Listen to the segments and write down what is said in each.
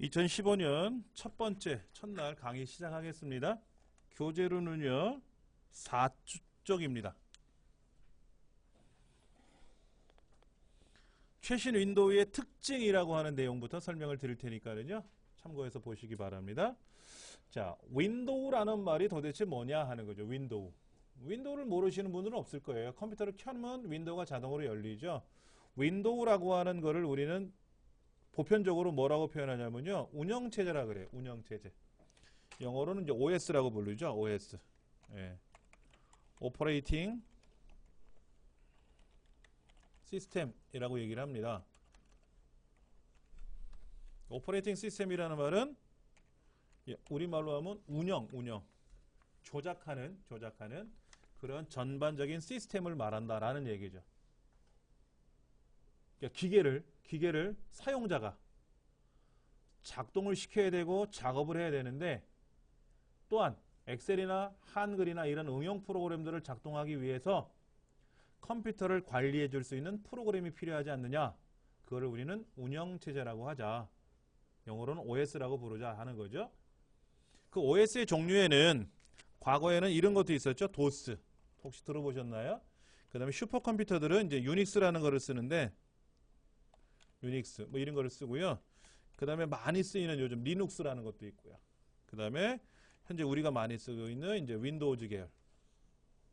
2015년 첫 번째 첫날 강의 시작하겠습니다. 교재로는요 4쪽입니다. 최신 윈도우의 특징이라고 하는 내용부터 설명을 드릴 테니까요 참고해서 보시기 바랍니다. 자, 윈도우라는 말이 도대체 뭐냐 하는 거죠. 윈도우를 모르시는 분들은 없을 거예요. 컴퓨터를 켜면 윈도우가 자동으로 열리죠. 윈도우라고 하는 거를 우리는 보편적으로 뭐라고 표현하냐면요 운영체제라 그래요. 운영체제. 영어로는 이제 OS라고 부르죠. OS. 예. 오퍼레이팅 시스템이라고 얘기를 합니다. 오퍼레이팅 시스템이라는 말은 우리말로 하면 운영, 조작하는 그런 전반적인 시스템을 말한다라는 얘기죠. 그러니까 기계를 사용자가 작동을 시켜야 되고 작업을 해야 되는데 또한 엑셀이나 한글이나 이런 응용 프로그램들을 작동하기 위해서 컴퓨터를 관리해 줄 수 있는 프로그램이 필요하지 않느냐. 그거를 우리는 운영체제라고 하자. 영어로는 OS라고 부르자 하는 거죠. 그 OS의 종류에는 과거에는 이런 것도 있었죠. 도스. 혹시 들어보셨나요? 그 다음에 슈퍼컴퓨터들은 이제 유닉스라는 거를 쓰는데 유닉스 뭐 이런 거를 쓰고요. 그 다음에 많이 쓰이는 요즘 리눅스라는 것도 있고요. 그 다음에 현재 우리가 많이 쓰고 있는 이제 윈도우즈 계열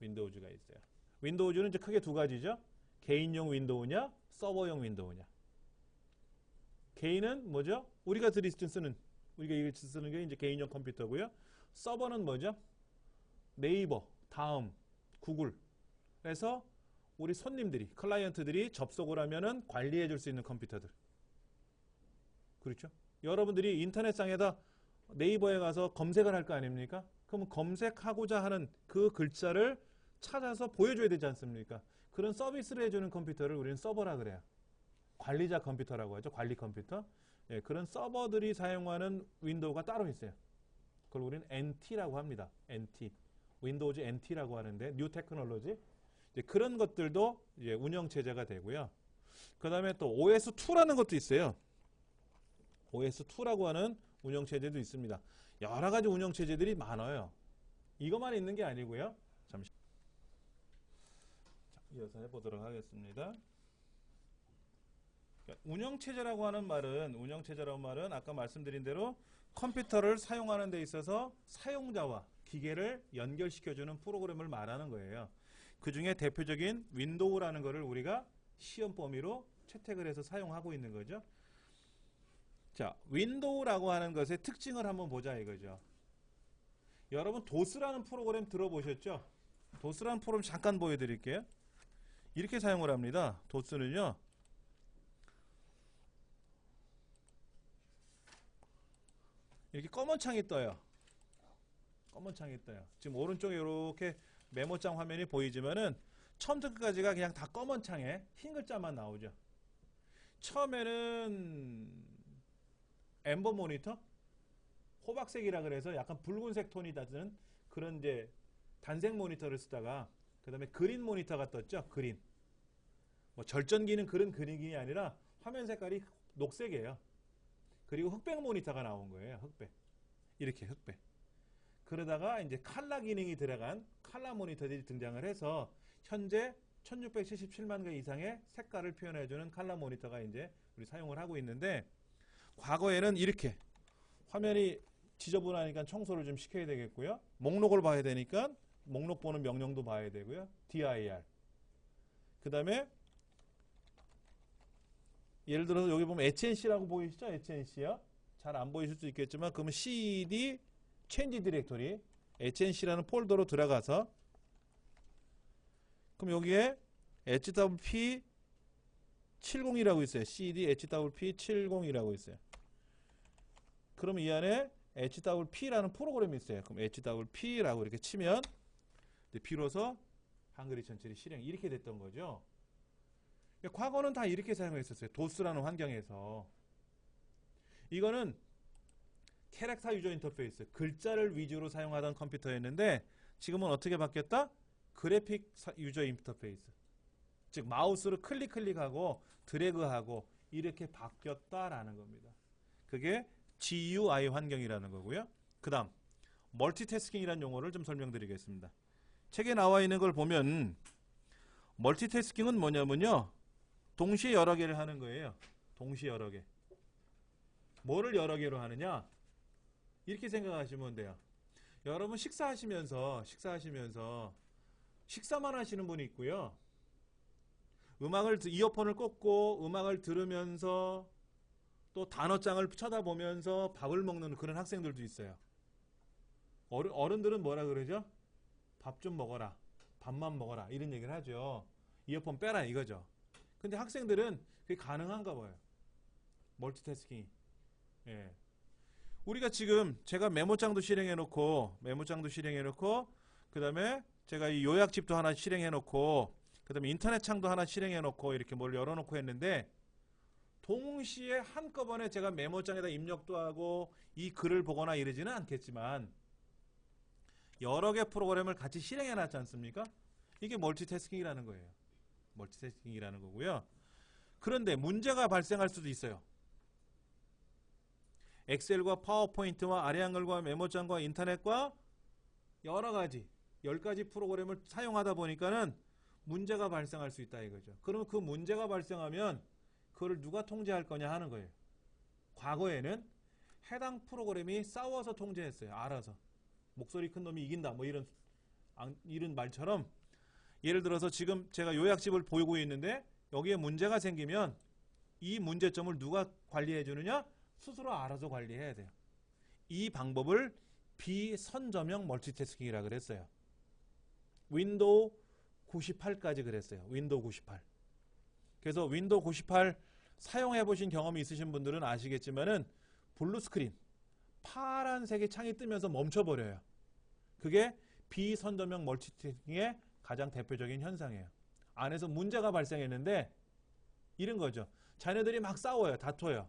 윈도우즈가 있어요. 윈도우즈는 이제 크게 두 가지죠. 개인용 윈도우냐, 서버용 윈도우냐. 개인은 뭐죠? 우리가 쓰는 게 이제 개인용 컴퓨터고요. 서버는 뭐죠? 네이버, 다음, 구글. 그래서 우리 손님들이, 클라이언트들이 접속을 하면은 관리해 줄 수 있는 컴퓨터들. 그렇죠? 여러분들이 인터넷상에다 네이버에 가서 검색을 할 거 아닙니까? 그러면 검색하고자 하는 그 글자를 찾아서 보여줘야 되지 않습니까? 그런 서비스를 해주는 컴퓨터를 우리는 서버라 그래요. 관리자 컴퓨터라고 하죠. 관리 컴퓨터. 예, 그런 서버들이 사용하는 윈도우가 따로 있어요. 그걸 우리는 NT라고 합니다. NT. 윈도우즈 NT라고 하는데 뉴 테크놀로지. 이제 그런 것들도 이제 운영체제가 되고요. 그 다음에 또 OS2라는 것도 있어요. OS2라고 하는 운영체제도 있습니다. 여러 가지 운영체제들이 많아요. 이것만 있는 게 아니고요. 잠시 이어서 해보도록 하겠습니다. 운영체제라고 하는 말은 아까 말씀드린 대로 컴퓨터를 사용하는 데 있어서 사용자와 기계를 연결시켜주는 프로그램을 말하는 거예요. 그 중에 대표적인 윈도우라는 것을 우리가 시험 범위로 채택을 해서 사용하고 있는 거죠. 자, 윈도우라고 하는 것의 특징을 한번 보자 이거죠. 여러분 도스라는 프로그램 들어보셨죠? 도스라는 프로그램 잠깐 보여드릴게요. 이렇게 사용을 합니다. 도스는요. 이렇게 검은 창이 떠요. 지금 오른쪽에 이렇게 메모장 화면이 보이지만은 처음부터 끝까지가 그냥 다 검은 창에 흰 글자만 나오죠. 처음에는 엠버 모니터? 호박색이라 그래서 약간 붉은색 톤이 나는 그런 이제 단색 모니터를 쓰다가 그 다음에 그린 모니터가 떴죠. 그린. 뭐 절전기는 그런 그린이 아니라 화면 색깔이 녹색이에요. 그리고 흑백 모니터가 나온 거예요. 흑백. 이렇게 흑백. 그러다가 이제 칼라 기능이 들어간 칼라 모니터들이 등장을 해서 현재 1677만 개 이상의 색깔을 표현해주는 칼라 모니터가 이제 우리 사용을 하고 있는데 과거에는 이렇게 화면이 지저분하니까 청소를 좀 시켜야 되겠고요. 목록을 봐야 되니까 목록 보는 명령도 봐야 되고요. dir. 그 다음에 예를 들어서 여기 보면 HNC라고 보이시죠? HNC요. 잘 안 보이실 수 있겠지만 그러면 cd change 디렉토리 HNC라는 폴더로 들어가서 그럼 여기에 HWP 70이라고 있어요. cd HWP 70이라고 있어요. 그럼 이 안에 HWP라는 프로그램이 있어요. 그럼 HWP라고 이렇게 치면 비로소 한글이 전체를 실행 이렇게 됐던 거죠. 과거는 다 이렇게 사용했었어요. 도스라는 환경에서. 이거는 캐릭터 유저 인터페이스, 글자를 위주로 사용하던 컴퓨터였는데 지금은 어떻게 바뀌었다? 그래픽 유저 인터페이스. 즉 마우스로 클릭하고 드래그하고 이렇게 바뀌었다라는 겁니다. 그게 GUI 환경이라는 거고요. 그 다음 멀티태스킹이라는 용어를 좀 설명드리겠습니다. 책에 나와 있는 걸 보면 멀티태스킹은 뭐냐면요, 동시에 여러 개를 하는 거예요. 동시에 여러 개. 뭐를 여러 개로 하느냐, 이렇게 생각하시면 돼요. 여러분 식사하시면서 식사만 하시는 분이 있고요, 이어폰을 꽂고 음악을 들으면서 또 단어장을 쳐다보면서 밥을 먹는 그런 학생들도 있어요. 어른들은 뭐라 그러죠? 밥 좀 먹어라, 밥만 먹어라, 이런 얘기를 하죠. 이어폰 빼라 이거죠. 근데 학생들은 그게 가능한가 봐요, 멀티태스킹이. 예. 우리가 지금 제가 메모장도 실행해 놓고 그 다음에 제가 이 요약집도 하나 실행해 놓고 그 다음에 인터넷 창도 하나 실행해 놓고 이렇게 뭘 열어 놓고 했는데, 동시에 한꺼번에 제가 메모장에다 입력도 하고 이 글을 보거나 이러지는 않겠지만 여러 개 프로그램을 같이 실행해 놨지 않습니까? 이게 멀티태스킹이라는 거예요. 멀티태스킹이라는 거고요. 그런데 문제가 발생할 수도 있어요. 엑셀과 파워포인트와 아래 한글과 메모장과 인터넷과 여러 가지 10가지 프로그램을 사용하다 보니까는 문제가 발생할 수 있다 이거죠. 그러면 그 문제가 발생하면 그걸 누가 통제할 거냐 하는 거예요. 과거에는 해당 프로그램이 싸워서 통제했어요. 알아서. 목소리 큰 놈이 이긴다 뭐 이런 말처럼, 예를 들어서 지금 제가 요약집을 보이고 있는데 여기에 문제가 생기면 이 문제점을 누가 관리해 주느냐? 스스로 알아서 관리해야 돼요. 이 방법을 비선저명 멀티태스킹이라고 그랬어요. 윈도우 98까지 그랬어요. 윈도우 98. 그래서 윈도우 98 사용해 보신 경험이 있으신 분들은 아시겠지만은 블루 스크린, 파란색의 창이 뜨면서 멈춰버려요. 그게 비선저명 멀티태스킹의 가장 대표적인 현상이에요. 안에서 문제가 발생했는데 이런 거죠. 자녀들이 막 싸워요. 다퉈요.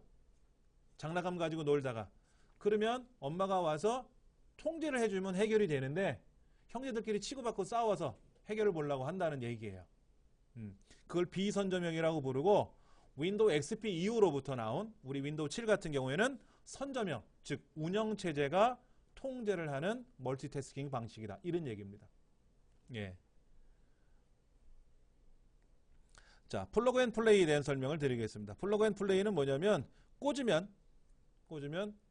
장난감 가지고 놀다가. 그러면 엄마가 와서 통제를 해주면 해결이 되는데 형제들끼리 치고받고 싸워서 해결을 보려고 한다는 얘기예요. 그걸 비선저명이라고 부르고, 윈도우 XP 이후로부터 나온 우리 윈도우 7 같은 경우에는 선저명, 즉 운영체제가 통제를 하는 멀티태스킹 방식이다, 이런 얘기입니다. 예. 자, 플러그 앤 플레이에 대한 설명을 드리겠습니다. 플러그 앤 플레이는 뭐냐면 꽂으면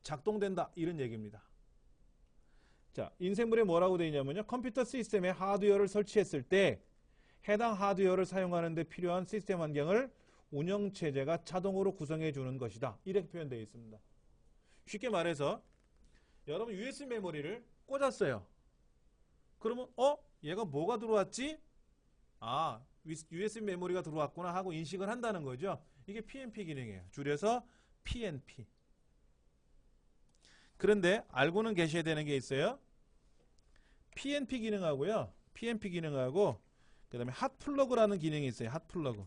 작동된다, 이런 얘기입니다. 자, 인쇄물에 뭐라고 되어 있냐면요, 컴퓨터 시스템에 하드웨어를 설치했을 때 해당 하드웨어를 사용하는 데 필요한 시스템 환경을 운영체제가 자동으로 구성해 주는 것이다, 이렇게 표현되어 있습니다. 쉽게 말해서 여러분 USB 메모리를 꽂았어요. 그러면 얘가 뭐가 들어왔지? 아, USB 메모리가 들어왔구나 하고 인식을 한다는 거죠. 이게 PNP 기능이에요. 줄여서 PNP. 그런데 알고는 계셔야 되는 게 있어요. PNP 기능하고요, PNP 기능하고 그 다음에 핫플러그라는 기능이 있어요. 핫플러그.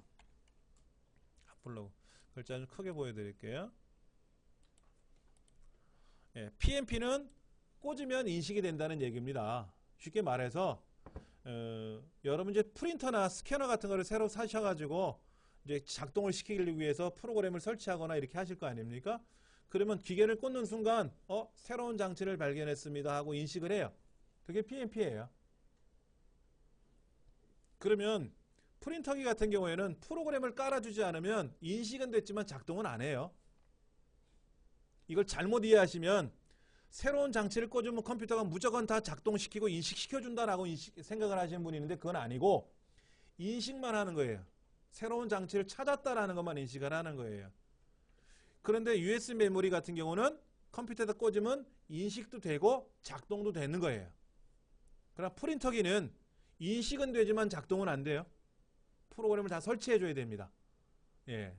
글자 좀 크게 보여드릴게요. 예, PNP는 꽂으면 인식이 된다는 얘기입니다. 쉽게 말해서 여러분 이제 프린터나 스캐너 같은 거를 새로 사셔가지고 이제 작동을 시키기 위해서 프로그램을 설치하거나 이렇게 하실 거 아닙니까? 그러면 기계를 꽂는 순간 새로운 장치를 발견했습니다 하고 인식을 해요. 그게 PNP예요. 그러면 프린터기 같은 경우에는 프로그램을 깔아주지 않으면 인식은 됐지만 작동은 안 해요. 이걸 잘못 이해하시면 새로운 장치를 꽂으면 컴퓨터가 무조건 다 작동시키고 인식시켜준다라고 생각을 하시는 분이 있는데, 그건 아니고 인식만 하는 거예요. 새로운 장치를 찾았다라는 것만 인식을 하는 거예요. 그런데 USB 메모리 같은 경우는 컴퓨터에다 꽂으면 인식도 되고 작동도 되는 거예요. 그러나 프린터기는 인식은 되지만 작동은 안 돼요. 프로그램을 다 설치해 줘야 됩니다. 예.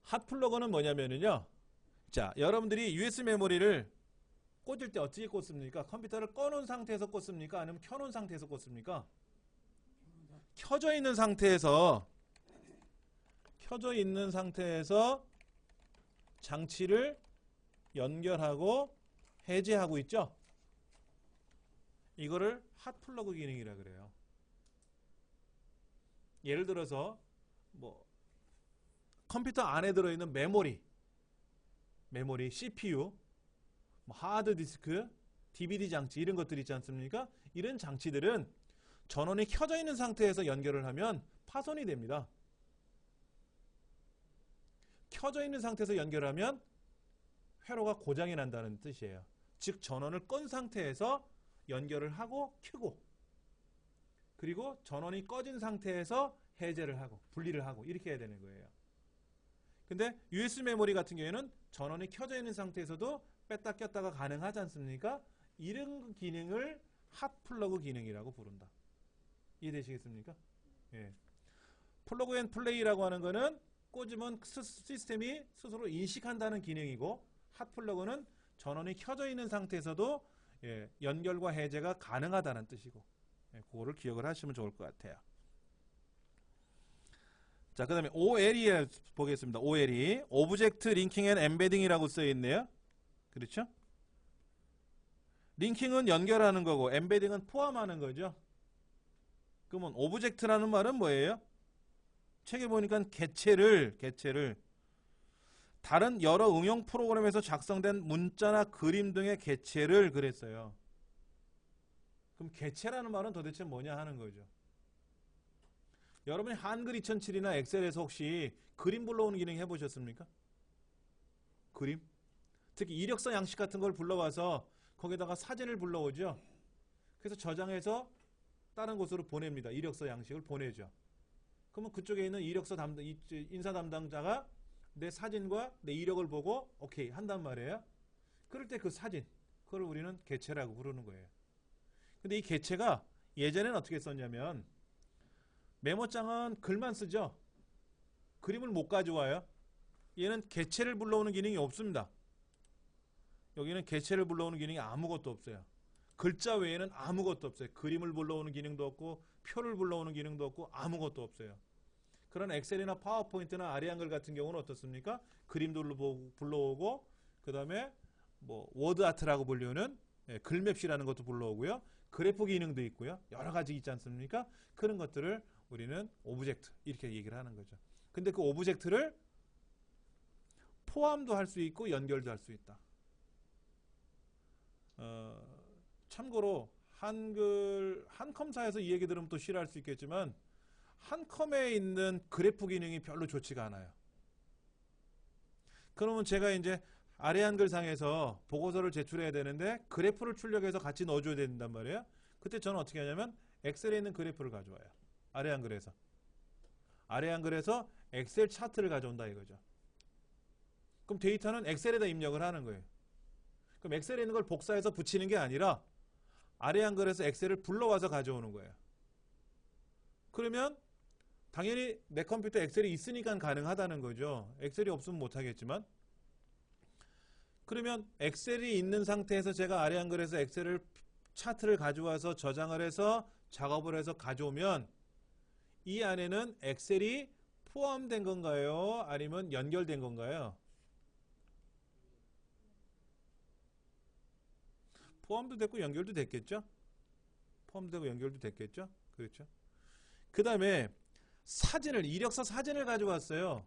핫플러그는 뭐냐면요, 자, 여러분들이 USB 메모리를 꽂을 때 어떻게 꽂습니까? 컴퓨터를 꺼놓은 상태에서 꽂습니까? 아니면 켜놓은 상태에서 꽂습니까? 켜져 있는 상태에서 장치를 연결하고 해제하고 있죠. 이거를 핫플러그 기능이라 그래요. 예를 들어서 컴퓨터 안에 들어있는 메모리, 메모리, CPU, 뭐 하드 디스크, DVD 장치 이런 것들 있지 않습니까? 이런 장치들은 전원이 켜져 있는 상태에서 연결을 하면 파손이 됩니다. 켜져 있는 상태에서 연결하면 회로가 고장이 난다는 뜻이에요. 즉 전원을 끈 상태에서 연결을 하고 켜고, 그리고 전원이 꺼진 상태에서 해제를 하고 분리를 하고 이렇게 해야 되는 거예요. 근데 USB 메모리 같은 경우에는 전원이 켜져 있는 상태에서도 뺐다 꼈다가 가능하지 않습니까? 이런 기능을 핫 플러그 기능이라고 부른다. 이해되시겠습니까? 예. 플러그 앤 플레이라고 하는 거는 꽂으면 시스템이 스스로 인식한다는 기능이고, 핫 플러그는 전원이 켜져 있는 상태에서도 예, 연결과 해제가 가능하다는 뜻이고, 예, 그거를 기억을 하시면 좋을 것 같아요. 자, 그 다음에 OLE 보겠습니다. OLE, 오브젝트 링킹 앤 엠베딩이라고 써있네요. 그렇죠? 링킹은 연결하는 거고 엠베딩은 포함하는 거죠. 그러면 오브젝트라는 말은 뭐예요? 책에 보니까 개체를 다른 여러 응용 프로그램에서 작성된 문자나 그림 등의 개체를 그랬어요. 그럼 개체라는 말은 도대체 뭐냐 하는 거죠. 여러분이 한글 2007이나 엑셀에서 혹시 그림 불러오는 기능 해보셨습니까? 그림? 특히 이력서 양식 같은 걸 불러와서 거기다가 사진을 불러오죠. 그래서 저장해서 다른 곳으로 보냅니다. 이력서 양식을 보내죠. 그러면 그쪽에 있는 이력서 담당, 인사 담당자가 내 사진과 내 이력을 보고 오케이 한단 말이에요. 그럴 때 그 사진, 그걸 우리는 개체라고 부르는 거예요. 근데 이 개체가 예전에는 어떻게 썼냐면, 메모장은 글만 쓰죠. 그림을 못 가져와요. 얘는 개체를 불러오는 기능이 없습니다. 여기는 개체를 불러오는 기능이 아무것도 없어요. 글자 외에는 아무것도 없어요. 그림을 불러오는 기능도 없고 표를 불러오는 기능도 없고 아무것도 없어요. 그런 엑셀이나 파워포인트나 아리한글 같은 경우는 어떻습니까? 그림도 불러오고, 그 다음에 뭐 워드 아트라고 불리는 글맵시라는 것도 불러오고요. 그래프 기능도 있고요. 여러 가지 있지 않습니까? 그런 것들을 우리는 오브젝트 이렇게 얘기를 하는 거죠. 근데 그 오브젝트를 포함도 할 수 있고 연결도 할 수 있다. 참고로 한컴사에서 이 얘기 들으면 또 싫어할 수 있겠지만, 한컴에 있는 그래프 기능이 별로 좋지가 않아요. 그러면 제가 이제 아래 한글상에서 보고서를 제출해야 되는데 그래프를 출력해서 같이 넣어줘야 된단 말이에요. 그때 저는 어떻게 하냐면 엑셀에 있는 그래프를 가져와요. 아래 한글에서 엑셀 차트를 가져온다 이거죠. 그럼 데이터는 엑셀에다 입력을 하는 거예요. 그럼 엑셀에 있는 걸 복사해서 붙이는 게 아니라 아래 한글에서 엑셀을 불러와서 가져오는 거예요. 그러면 당연히 내 컴퓨터에 엑셀이 있으니까 가능하다는 거죠. 엑셀이 없으면 못하겠지만. 그러면 엑셀이 있는 상태에서 제가 아래 한글에서 엑셀을 차트를 가져와서 저장을 해서 작업을 해서 가져오면 이 안에는 엑셀이 포함된 건가요? 아니면 연결된 건가요? 포함도 됐고 연결도 됐겠죠? 포함되고 연결도 됐겠죠? 그렇죠? 그 다음에 사진을, 이력서 사진을 가져왔어요.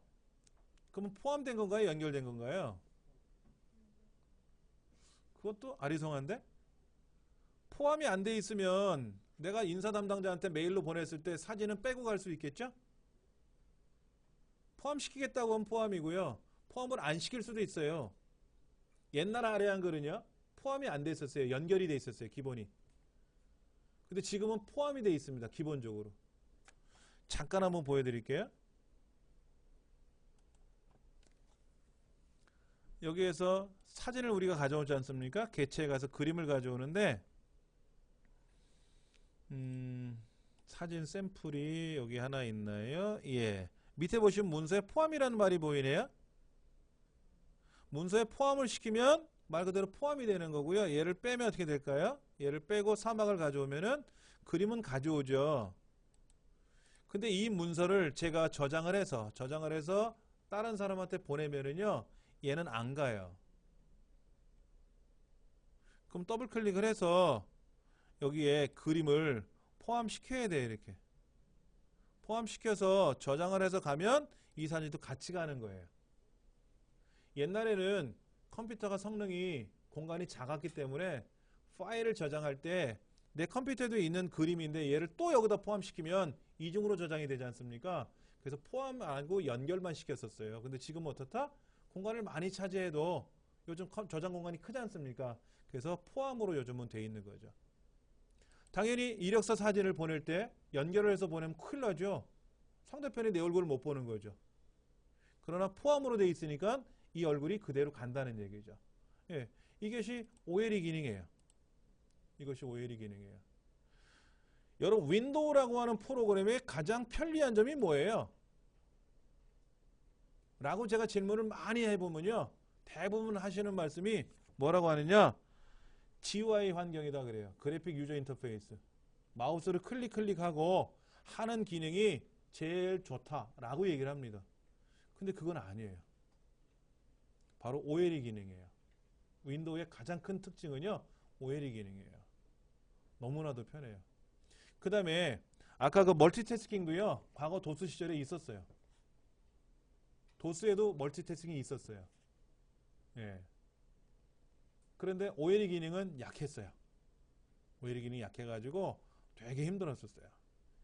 그러면 포함된 건가요? 연결된 건가요? 그것도 아리송한데? 포함이 안 돼 있으면 내가 인사 담당자한테 메일로 보냈을 때 사진은 빼고 갈 수 있겠죠? 포함시키겠다고 하면 포함이고요. 포함을 안 시킬 수도 있어요. 옛날 아래 한글은요, 포함이 안 돼 있었어요. 연결이 돼 있었어요. 기본이. 근데 지금은 포함이 돼 있습니다. 기본적으로. 잠깐 한번 보여드릴게요. 여기에서 사진을 우리가 가져오지 않습니까? 개체에 가서 그림을 가져오는데 사진 샘플이 여기 하나 있나요? 예. 밑에 보시면 문서에 포함이라는 말이 보이네요. 문서에 포함을 시키면 말 그대로 포함이 되는 거고요. 얘를 빼면 어떻게 될까요? 얘를 빼고 사막을 가져오면은 그림은 가져오죠. 근데 이 문서를 제가 저장을 해서 다른 사람한테 보내면은요, 얘는 안 가요. 그럼 더블 클릭을 해서 여기에 그림을 포함시켜야 돼요. 이렇게 포함시켜서 저장을 해서 가면 이 사진도 같이 가는 거예요. 옛날에는 컴퓨터가 성능이 공간이 작았기 때문에 파일을 저장할 때 내 컴퓨터에도 있는 그림인데 얘를 또 여기다 포함시키면 이중으로 저장이 되지 않습니까? 그래서 포함 안 하고 연결만 시켰었어요. 근데 지금 어떻다? 공간을 많이 차지해도 요즘 저장 공간이 크지 않습니까? 그래서 포함으로 요즘은 돼 있는 거죠. 당연히 이력서 사진을 보낼 때 연결을 해서 보내면 큰일 나죠. 상대편이 내 얼굴을 못 보는 거죠. 그러나 포함으로 돼 있으니까 이 얼굴이 그대로 간다는 얘기죠. 예, 이것이 OLE 기능이에요. 이것이 OLE 기능이에요. 여러분, 윈도우라고 하는 프로그램의 가장 편리한 점이 뭐예요? 라고 제가 질문을 많이 해보면요, 대부분 하시는 말씀이 뭐라고 하느냐? GUI 환경이다 그래요. 그래픽 유저 인터페이스. 마우스를 클릭하고 하는 기능이 제일 좋다라고 얘기를 합니다. 근데 그건 아니에요. 바로 OLE 기능이에요. 윈도우의 가장 큰 특징은요, OLE 기능이에요. 너무나도 편해요. 그 다음에 아까 그 멀티태스킹도요, 과거 도스 시절에 있었어요. 도스에도 멀티태스킹이 있었어요. 예. 그런데 OLE 기능은 약했어요. OLE 기능이 약해가지고 되게 힘들었었어요.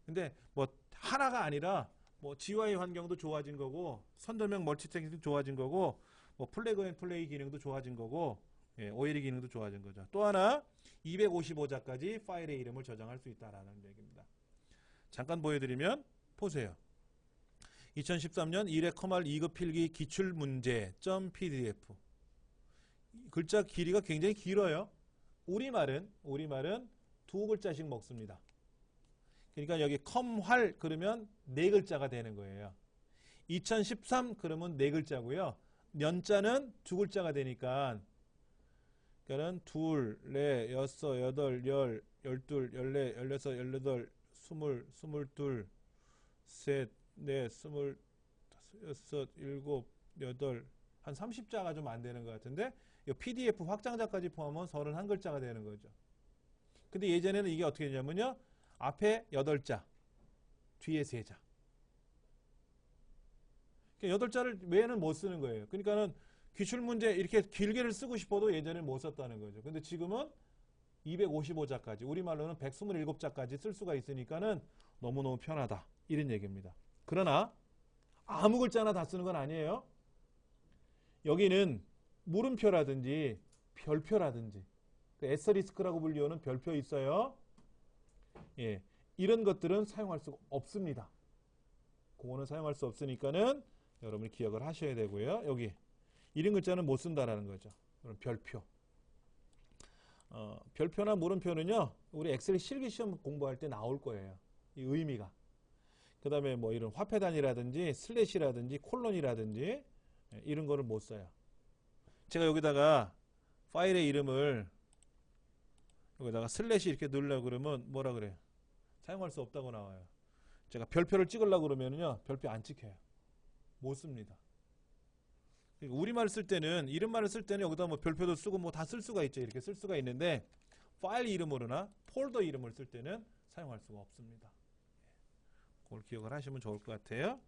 근데 뭐 하나가 아니라 뭐 GUI 환경도 좋아진 거고, 선별명 멀티태스킹도 좋아진 거고, 뭐 플래그 앤 플레이 기능도 좋아진 거고, 예, OLE 기능도 좋아진 거죠. 또 하나 255자까지 파일의 이름을 저장할 수 있다라는 얘기입니다. 잠깐 보여드리면 보세요. 2013년 1회 커말 2급 필기 기출문제 .pdf. 글자 길이가 굉장히 길어요. 우리말은 두 글자씩 먹습니다. 그러니까 여기 컴활 그러면 네 글자가 되는 거예요. 2013 그러면 네 글자고요. 년자는 두 글자가 되니까, 그러니까는 둘, 넷, 여섯, 여덟, 열, 열둘, 열넷, 열여섯, 열여덟, 스물둘, 셋, 넷, 스물, 여섯, 일곱, 여덟, 한 30자가 좀 안 되는 것 같은데, 이 PDF 확장자까지 포함하면 31글자가 되는 거죠. 근데 예전에는 이게 어떻게 되냐면요, 앞에 8자, 뒤에 3자. 8자를 외에는 못 쓰는 거예요. 그러니까는 기출문제 이렇게 길게를 쓰고 싶어도 예전에는 못 썼다는 거죠. 근데 지금은 255자까지, 우리말로는 127자까지 쓸 수가 있으니까는 너무너무 편하다. 이런 얘기입니다. 그러나 아무 글자나 다 쓰는 건 아니에요. 여기는 물음표라든지 별표라든지 에스터리스크라고 불리우는 별표 있어요. 예, 이런 것들은 사용할 수가 없습니다. 그거는 사용할 수 없으니까는 여러분이 기억을 하셔야 되고요. 여기 이런 글자는 못 쓴다라는 거죠. 그럼 별표. 별표나 물음표는요, 우리 엑셀 실기 시험 공부할 때 나올 거예요. 이 의미가. 그 다음에 뭐 이런 화폐 단위라든지 슬래시라든지 콜론이라든지 이런 거를 못 써요. 제가 여기다가 파일의 이름을 여기다가 슬래시 이렇게 넣으려고 그러면 뭐라 그래요? 사용할 수 없다고 나와요. 제가 별표를 찍으려고 그러면요, 별표 안 찍혀요. 못 씁니다. 우리말 쓸 때는, 이름말을 쓸 때는 여기다 뭐 별표도 쓰고 뭐 다 쓸 수가 있죠. 이렇게 쓸 수가 있는데, 파일 이름으로나 폴더 이름을 쓸 때는 사용할 수가 없습니다. 그걸 기억을 하시면 좋을 것 같아요.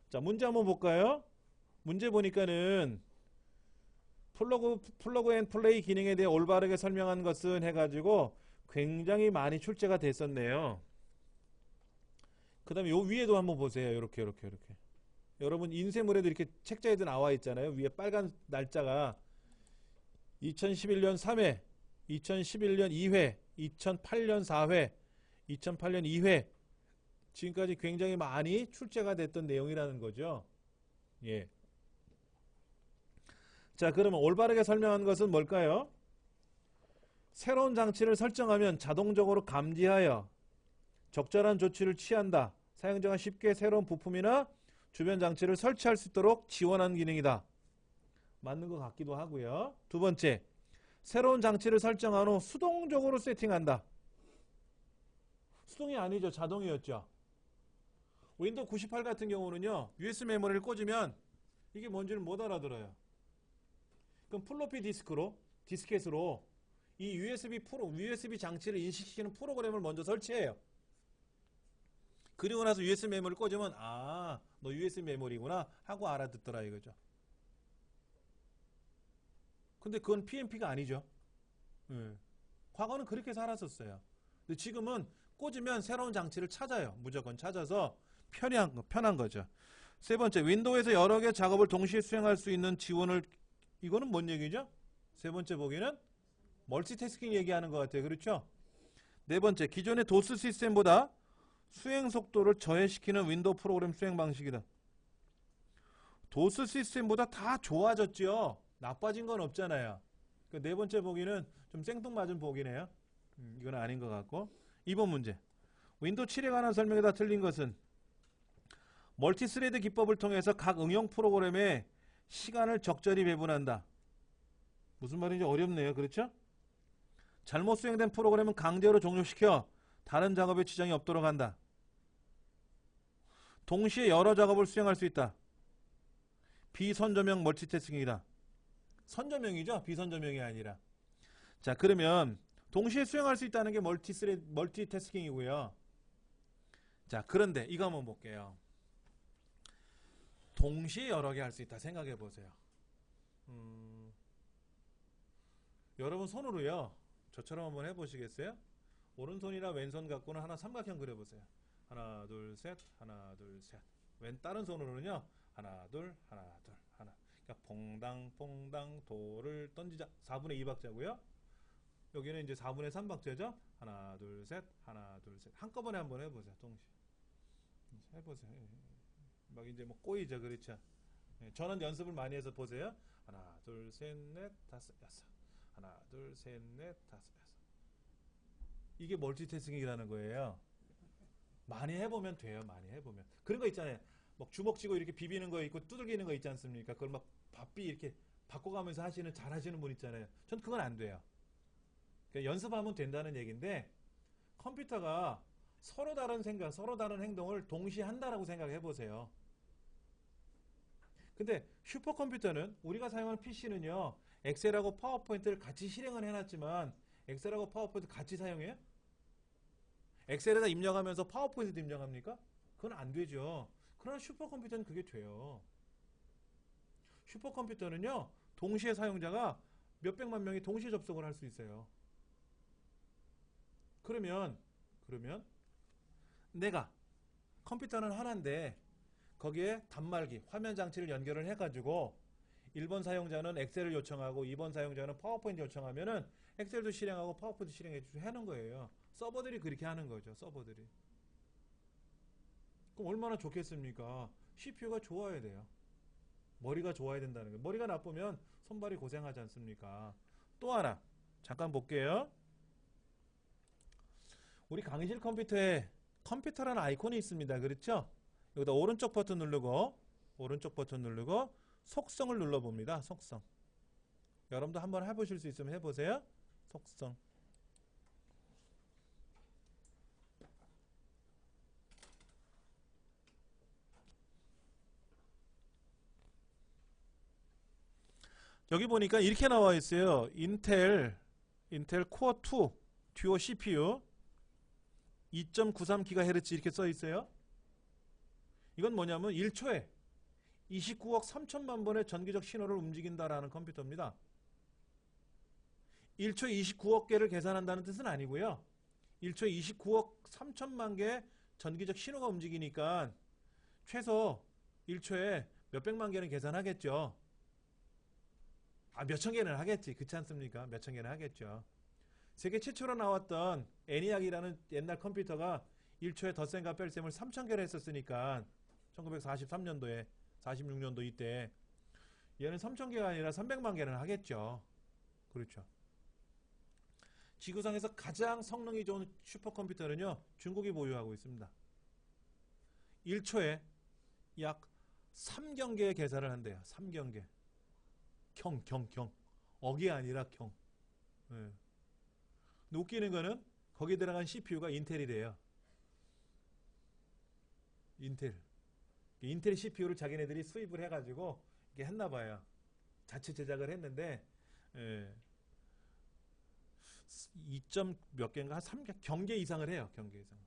자, 문제 한번 볼까요? 문제 보니까는 플러그 앤 플레이 기능에 대해 올바르게 설명한 것은 해가지고 굉장히 많이 출제가 됐었네요. 그 다음에 요 위에도 한번 보세요. 이렇게. 여러분 인쇄물에도 이렇게 책자에도 나와 있잖아요. 위에 빨간 날짜가 2011년 3회, 2011년 2회, 2008년 4회, 2008년 2회. 지금까지 굉장히 많이 출제가 됐던 내용이라는 거죠. 예. 자, 그러면 올바르게 설명한 것은 뭘까요? 새로운 장치를 설정하면 자동적으로 감지하여 적절한 조치를 취한다. 사용자가 쉽게 새로운 부품이나 주변 장치를 설치할 수 있도록 지원하는 기능이다. 맞는 것 같기도 하고요. 두 번째, 새로운 장치를 설정한 후 수동적으로 세팅한다. 수동이 아니죠. 자동이었죠. 윈도우 98 같은 경우는요, USB 메모리를 꽂으면 이게 뭔지를 못 알아들어요. 그럼 플로피 디스켓으로 이 USB 장치를 인식시키는 프로그램을 먼저 설치해요. 그리고 나서 USB 메모리를 꽂으면 너 USB 메모리구나 하고 알아듣더라 이거죠. 근데 그건 PMP가 아니죠. 예. 과거는 그렇게 살았었어요. 근데 지금은 꽂으면 새로운 장치를 찾아요. 무조건 찾아서 편한 거죠. 세 번째, 윈도우에서 여러 개 작업을 동시에 수행할 수 있는 지원을, 이거는 뭔 얘기죠? 세 번째 보기는 멀티태스킹 얘기하는 것 같아요. 그렇죠? 네 번째, 기존의 도스 시스템보다 수행 속도를 저해시키는 윈도우 프로그램 수행 방식이다. 도스 시스템보다 다 좋아졌죠. 나빠진 건 없잖아요. 그 네 번째 보기는 좀 생뚱맞은 보기네요. 이건 아닌 것 같고. 2번 문제. 윈도우 7에 관한 설명이 다 틀린 것은 멀티스레드 기법을 통해서 각 응용 프로그램에 시간을 적절히 배분한다. 무슨 말인지 어렵네요. 그렇죠? 잘못 수행된 프로그램은 강제로 종료시켜 다른 작업에 지장이 없도록 한다. 동시에 여러 작업을 수행할 수 있다. 비선저명 멀티태스킹이다. 선저명이죠. 비선저명이 아니라. 자, 그러면 동시에 수행할 수 있다는 게 멀티태스킹이고요. 자, 그런데 이거 한번 볼게요. 동시에 여러 개 할 수 있다 생각해 보세요. 여러분 손으로요. 저처럼 한번 해보시겠어요? 오른손이나 왼손 갖고는 하나 삼각형 그려보세요. 하나 둘 셋, 하나 둘 셋. 다른 손으로는요. 하나 둘, 하나 둘, 하나. 그러니까 퐁당 퐁당 돌을 던지자. 4분의 2박자고요. 여기는 이제 4분의 3박자죠. 하나 둘 셋, 하나 둘 셋. 한꺼번에 한번 해보세요. 동시에 해보세요. 막 이제 뭐 꼬이죠. 그렇죠? 저는 연습을 많이 해서 보세요. 하나 둘 셋 넷 다섯 여섯. 하나 둘 셋 넷 다섯 여섯. 이게 멀티태스킹이라는 거예요. 많이 해보면 돼요. 많이 해보면. 그런 거 있잖아요. 막 주먹 쥐고 이렇게 비비는 거 있고 두들기는 거 있지 않습니까? 그걸 막 바삐 이렇게 바꿔가면서 잘 하시는 분 있잖아요. 전 그건 안 돼요. 그러니까 연습하면 된다는 얘기인데 컴퓨터가 서로 다른 생각, 서로 다른 행동을 동시에 한다라고 생각해 보세요. 근데 슈퍼컴퓨터는 우리가 사용하는 PC는요. 엑셀하고 파워포인트를 같이 실행을 해놨지만 엑셀하고 파워포인트 같이 사용해요? 엑셀에다 입력하면서 파워포인트도 입력합니까? 그건 안 되죠. 그러나 슈퍼컴퓨터는 그게 돼요. 슈퍼컴퓨터는요. 동시에 사용자가 몇백만 명이 동시에 접속을 할 수 있어요. 그러면 내가 컴퓨터는 하나인데 거기에 단말기, 화면 장치를 연결을 해가지고 1번 사용자는 엑셀을 요청하고 2번 사용자는 파워포인트 요청하면은 엑셀도 실행하고 파워포인트 실행해 주고 하는 거예요. 서버들이 그렇게 하는 거죠. 서버들이. 그럼 얼마나 좋겠습니까? CPU가 좋아야 돼요. 머리가 좋아야 된다는 거예요. 머리가 나쁘면 손발이 고생하지 않습니까? 또 하나 잠깐 볼게요. 우리 강의실 컴퓨터에 컴퓨터라는 아이콘이 있습니다. 그렇죠? 여기다 오른쪽 버튼 누르고 속성을 눌러봅니다. 속성. 여러분도 한번 해보실 수 있으면 해보세요. 속성. 여기 보니까 이렇게 나와 있어요. 인텔 코어 2 듀오 CPU 2.93GHz 이렇게 써 있어요. 이건 뭐냐면 1초에 29억 3천만 번의 전기적 신호를 움직인다라는 컴퓨터입니다. 1초에 29억 개를 계산한다는 뜻은 아니고요. 1초에 29억 3천만 개의 전기적 신호가 움직이니까 최소 1초에 몇백만 개는 계산하겠죠. 몇천 개는 하겠지. 그렇지 않습니까? 몇천 개는 하겠죠. 세계 최초로 나왔던 애니악이라는 옛날 컴퓨터가 1초에 덧셈과 뺄셈을 3천 개를 했었으니까 1943년도에 46년도 이때 얘는 3천 개가 아니라 300만 개는 하겠죠. 그렇죠. 지구상에서 가장 성능이 좋은 슈퍼컴퓨터는요. 중국이 보유하고 있습니다. 1초에 약 3경개의 계산을 한대요. 3경개. 경. 억이 아니라 경. 네. 근데 웃기는 거는 거기에 들어간 CPU가 인텔이래요. 인텔 CPU를 자기네들이 수입을 해가지고 이렇게 했나봐요. 자체 제작을 했는데 2점 몇 개인가 한 3경개 이상을 해요. 경개 이상.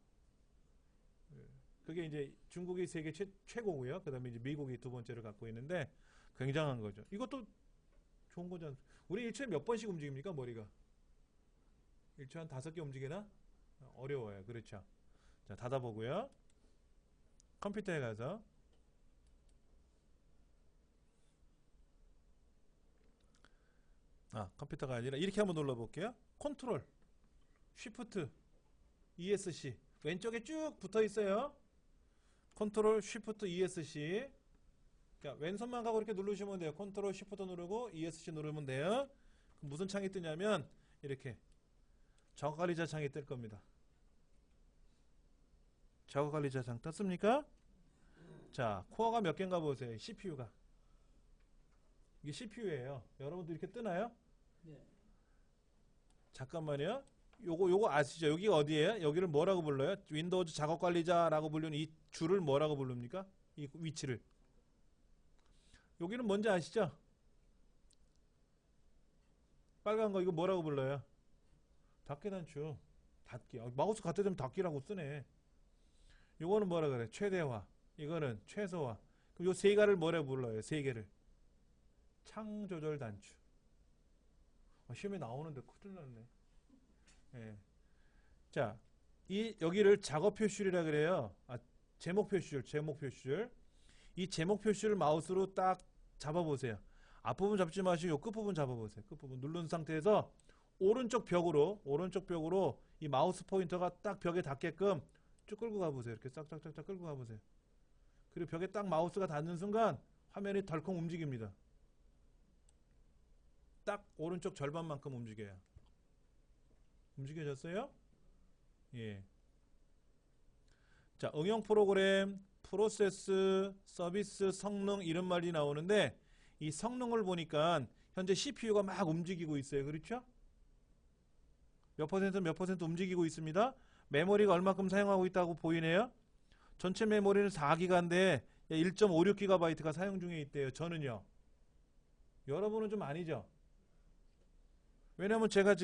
그게 이제 중국이 세계 최고고요. 그 다음에 이제 미국이 두 번째를 갖고 있는데 굉장한 거죠. 이것도 좋은 거잖아. 우리 일초에 몇 번씩 움직입니까, 머리가? 일초에 한 5개 움직이나? 어려워요. 그렇죠. 자, 닫아보고요. 컴퓨터에 가서 컴퓨터가 아니라 이렇게 한번 눌러볼게요. 컨트롤, 쉬프트, ESC 왼쪽에 쭉 붙어 있어요. 컨트롤, 쉬프트, ESC. 자, 왼손만 가고 이렇게 누르시면 돼요. 컨트롤, 쉬프트 누르고 ESC 누르면 돼요. 그럼 무슨 창이 뜨냐면 이렇게 작업관리자 창이 뜰 겁니다. 작업관리자 창 떴습니까? 자, 코어가 몇 개인가 보세요. CPU가. 이게 CPU예요. 여러분들 이렇게 뜨나요? 네. 잠깐만요. 요거 아시죠? 여기가 어디예요? 여기를 뭐라고 불러요? 윈도우즈 작업관리자라고 부르는 이 줄을 뭐라고 부릅니까? 이 위치를. 여기는 뭔지 아시죠? 빨간 거 이거 뭐라고 불러요? 닫기 단추. 닫기. 마우스 갖다 대면 닫기라고 쓰네. 요거는 뭐라 그래? 최대화. 이거는 최소화. 그럼 요 세 개를 뭐라고 불러요? 세 개를. 창 조절 단추. 시험에 나오는데 큰일 났네. 예. 자, 여기를 작업 표시줄이라 그래요. 제목 표시줄. 이 제목 표시를 마우스로 딱 잡아보세요. 앞부분 잡지 마시고 요 끝부분 잡아보세요. 끝부분 누른 상태에서 오른쪽 벽으로 이 마우스 포인터가 딱 벽에 닿게끔 쭉 끌고 가보세요. 이렇게 싹싹싹싹 끌고 가보세요. 그리고 벽에 딱 마우스가 닿는 순간 화면이 덜컹 움직입니다. 딱 오른쪽 절반만큼 움직여요. 움직여졌어요? 예. 자, 응용 프로그램, 프로세스, 서비스, 성능 이런 말이 나오는데 이 성능을 보니까 현재 CPU가 막 움직이고 있어요. 그렇죠? 몇 퍼센트 움직이고 있습니다. 메모리가 얼마큼 사용하고 있다고 보이네요. 전체 메모리는 4기가인데 1.56GB가 사용 중에 있대요. 저는요. 여러분은 좀 아니죠? 왜냐면 제가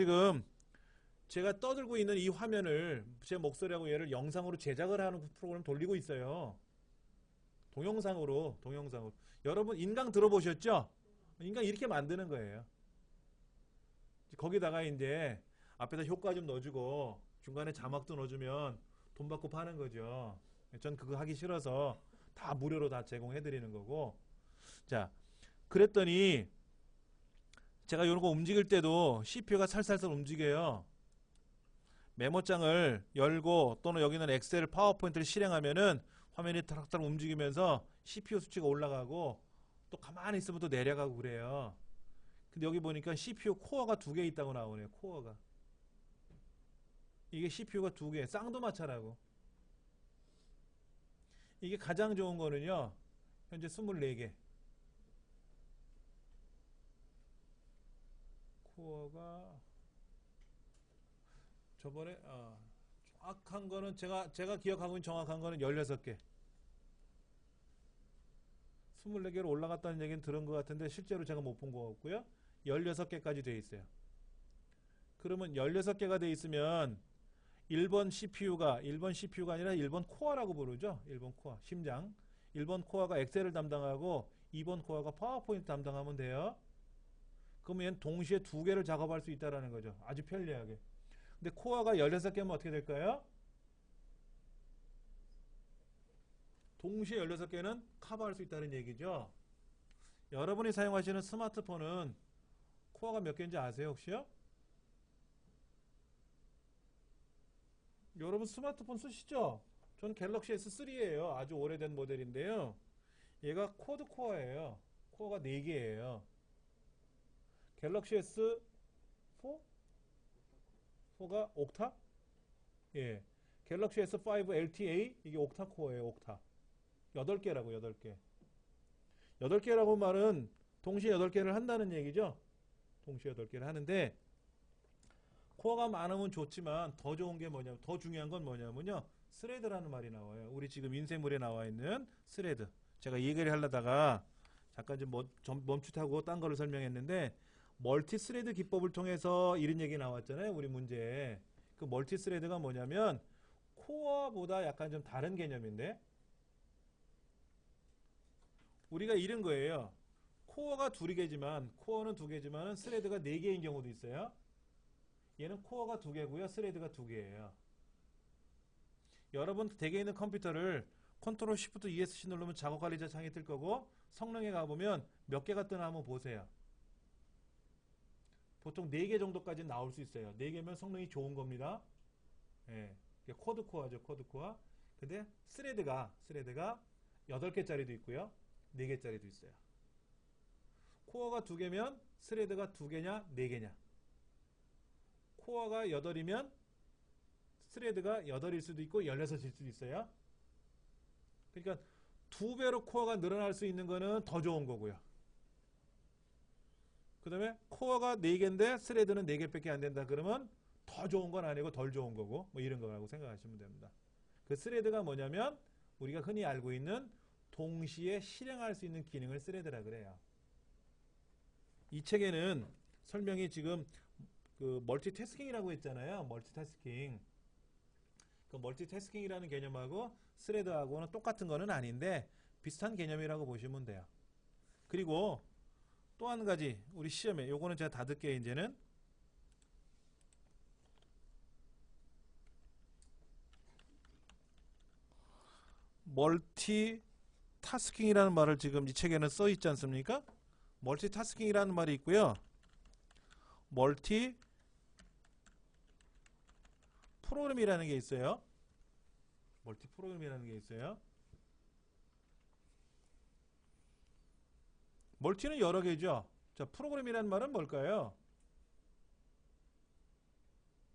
떠들고 있는 이 화면을 제 목소리하고 얘를 영상으로 제작을 하는 프로그램 돌리고 있어요. 동영상으로. 여러분 인강 들어보셨죠? 인강 이렇게 만드는 거예요. 거기다가 이제 앞에다 효과 좀 넣어주고 중간에 자막도 넣어주면 돈 받고 파는 거죠. 전 그거 하기 싫어서 다 무료로 다 제공해드리는 거고. 자, 그랬더니 제가 이런 거 움직일 때도 CPU가 살살살 움직여요. 메모장을 열고 또는 여기는 엑셀, 파워포인트를 실행하면은 화면이 타락타락 움직이면서 CPU 수치가 올라가고 또 가만히 있으면 또 내려가고 그래요. 근데 여기 보니까 CPU 코어가 2개 있다고 나오네요. 코어가. 이게 CPU가 2개. 쌍두마차라고. 이게 가장 좋은 거는요. 현재 24개. 코어가 저번에 정확한 거는 제가 기억하고 있는 정확한 거는 16개. 24개로 올라갔다는 얘기는 들은 것 같은데 실제로 제가 못 본 것 같고요. 16개까지 돼 있어요. 그러면 16개가 돼 있으면 1번 CPU가 아니라 1번 코어라고 부르죠. 1번 코어, 심장. 1번 코어가 엑셀을 담당하고 2번 코어가 파워포인트 담당하면 돼요. 그러면 얘는 동시에 2개를 작업할 수 있다는 거죠. 아주 편리하게. 근데 코어가 16개면 어떻게 될까요? 동시에 16개는 커버할 수 있다는 얘기죠. 여러분이 사용하시는 스마트폰은 코어가 몇 개인지 아세요 혹시요? 여러분 스마트폰 쓰시죠? 전 갤럭시 S3예요. 아주 오래된 모델인데요. 얘가 쿼드 코어예요. 코어가 4개예요. 갤럭시 S4? 4가 옥타? 예. 갤럭시 S5 LTA 이게 옥타 코어예요. 옥타. 8개라고 8개. 8개라고 말은 동시에 8개를 한다는 얘기죠. 동시에 8개를 하는데 코어가 많으면 좋지만 더 좋은 게 뭐냐면 더 중요한 건 뭐냐면요. 스레드라는 말이 나와요. 우리 지금 인쇄물에 나와 있는 스레드. 제가 이 얘기를 하려다가 잠깐 좀 멈칫하고 딴 거를 설명했는데 멀티 스레드 기법을 통해서 이런 얘기 나왔잖아요. 우리 문제에. 그 멀티 스레드가 뭐냐면 코어보다 약간 좀 다른 개념인데 우리가 이런 거예요. 코어가 두 개지만 코어는 두 개지만 스레드가 네 개인 경우도 있어요. 얘는 코어가 두 개고요. 스레드가 두 개예요. 여러분 댁에 있는 컴퓨터를 컨트롤 쉬프트 ESC 누르면 작업 관리자 창이 뜰 거고 성능에 가보면 몇 개가 뜨나 한번 보세요. 보통 4개 정도까지 나올 수 있어요. 4개면 성능이 좋은 겁니다. 예. 코드 코어죠. 코드 코어. 근데 스레드가 8개짜리도 있고요. 4개짜리도 있어요. 코어가 2개면 스레드가 2개냐 4개냐. 코어가 8이면 스레드가 8일 수도 있고 16일 수도 있어요. 그러니까 2배로 코어가 늘어날 수 있는 거는 더 좋은 거고요. 그 다음에 코어가 4개인데 스레드는 4개밖에 안 된다 그러면 더 좋은 건 아니고 덜 좋은 거고 뭐 이런 거라고 생각하시면 됩니다. 그 스레드가 뭐냐면 우리가 흔히 알고 있는 동시에 실행할 수 있는 기능을 스레드라 그래요. 이 책에는 설명이 지금 그 멀티태스킹이라고 했잖아요. 멀티태스킹. 그 멀티태스킹이라는 개념하고 스레드하고는 똑같은 거는 아닌데 비슷한 개념이라고 보시면 돼요. 그리고 또 한 가지 우리 시험에 요거는 제가 다 듣게 이제는 멀티타스킹이라는 말을 지금 이 책에는 써 있지 않습니까? 멀티타스킹이라는 말이 있고요. 멀티 프로그램이라는 게 있어요. 멀티 프로그램이라는 게 있어요. 멀티는 여러 개죠. 자, 프로그램이라는 말은 뭘까요?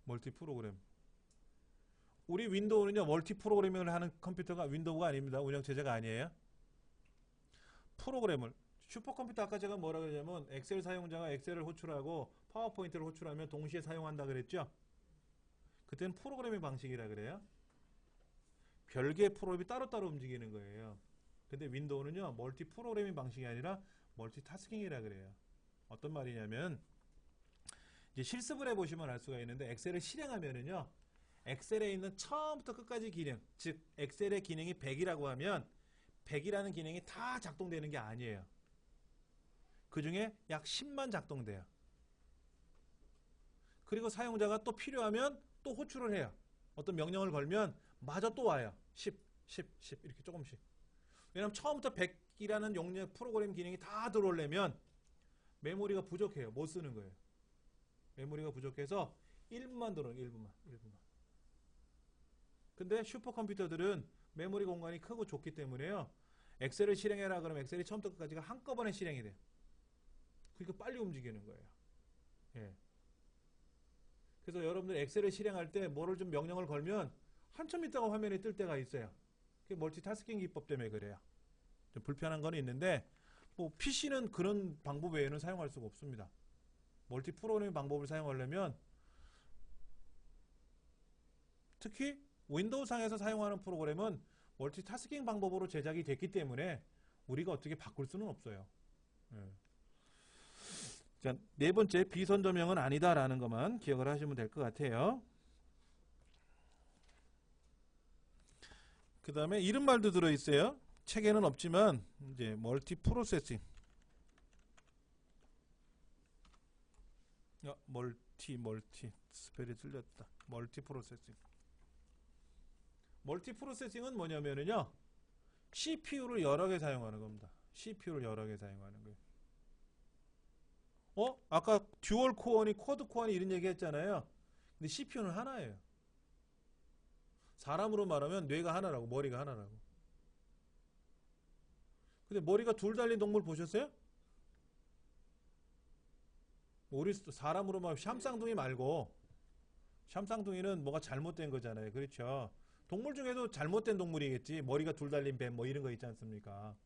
멀티 프로그램. 우리 윈도우는요, 멀티 프로그래밍을 하는 컴퓨터가 윈도우가 아닙니다. 운영체제가 아니에요. 프로그램을. 슈퍼컴퓨터 아까 제가 뭐라 그러냐면 엑셀 사용자가 엑셀을 호출하고 파워포인트를 호출하면 동시에 사용한다 그랬죠? 그때는 프로그래밍 방식이라 그래요. 별개의 프로그램이 따로따로 움직이는 거예요. 근데 윈도우는요, 멀티 프로그래밍 방식이 아니라 멀티타스킹이라 그래요. 어떤 말이냐면 이제 실습을 해보시면 알 수가 있는데 엑셀을 실행하면은요, 엑셀에 있는 처음부터 끝까지 기능, 즉 엑셀의 기능이 100이라고 하면 100이라는 기능이 다 작동되는 게 아니에요. 그 중에 약 10만 작동돼요. 그리고 사용자가 또 필요하면 또 호출을 해요. 어떤 명령을 걸면 마저 또 와요. 10, 10, 10 이렇게 조금씩. 왜냐하면 처음부터 100이라는 용량 프로그램 기능이 다 들어오려면 메모리가 부족해요. 못 쓰는 거예요. 메모리가 부족해서 1분만 들어오는 1분만. 근데 슈퍼컴퓨터들은 메모리 공간이 크고 좁기 때문에요. 엑셀을 실행해라 그러면 엑셀이 처음부터 끝까지가 한꺼번에 실행이 돼요. 그러니까 빨리 움직이는 거예요. 예. 그래서 여러분들 엑셀을 실행할 때 뭐를 좀 명령을 걸면 한참 있다가 화면이 뜰 때가 있어요. 그게 멀티타스킹 기법 때문에 그래요. 좀 불편한 건 있는데 뭐 PC는 그런 방법 외에는 사용할 수가 없습니다. 멀티 프로그래밍 방법을 사용하려면 특히 윈도우상에서 사용하는 프로그램은 멀티타스킹 방법으로 제작이 됐기 때문에 우리가 어떻게 바꿀 수는 없어요. 예. 자, 네 번째 비선저명은 아니다라는 것만 기억을 하시면 될 것 같아요. 그 다음에 이런 말도 들어있어요. 책에는 없지만 이제 멀티 프로세싱. 멀티 스펠이 틀렸다. 멀티 프로세싱. 멀티 프로세싱은 뭐냐면은요, CPU를 여러 개 사용하는 겁니다. CPU를 여러 개 사용하는 거예요. 아까 듀얼 코어니 쿼드 코어니 이런 얘기 했잖아요. 근데 CPU는 하나예요. 사람으로 말하면 뇌가 하나라고, 머리가 하나라고. 근데 머리가 둘 달린 동물 보셨어요? 우리 사람으로 말하면 샴쌍둥이 말고, 샴쌍둥이는 뭐가 잘못된 거잖아요. 그렇죠? 동물 중에도 잘못된 동물이겠지. 머리가 둘 달린 뱀 뭐 이런 거 있지 않습니까?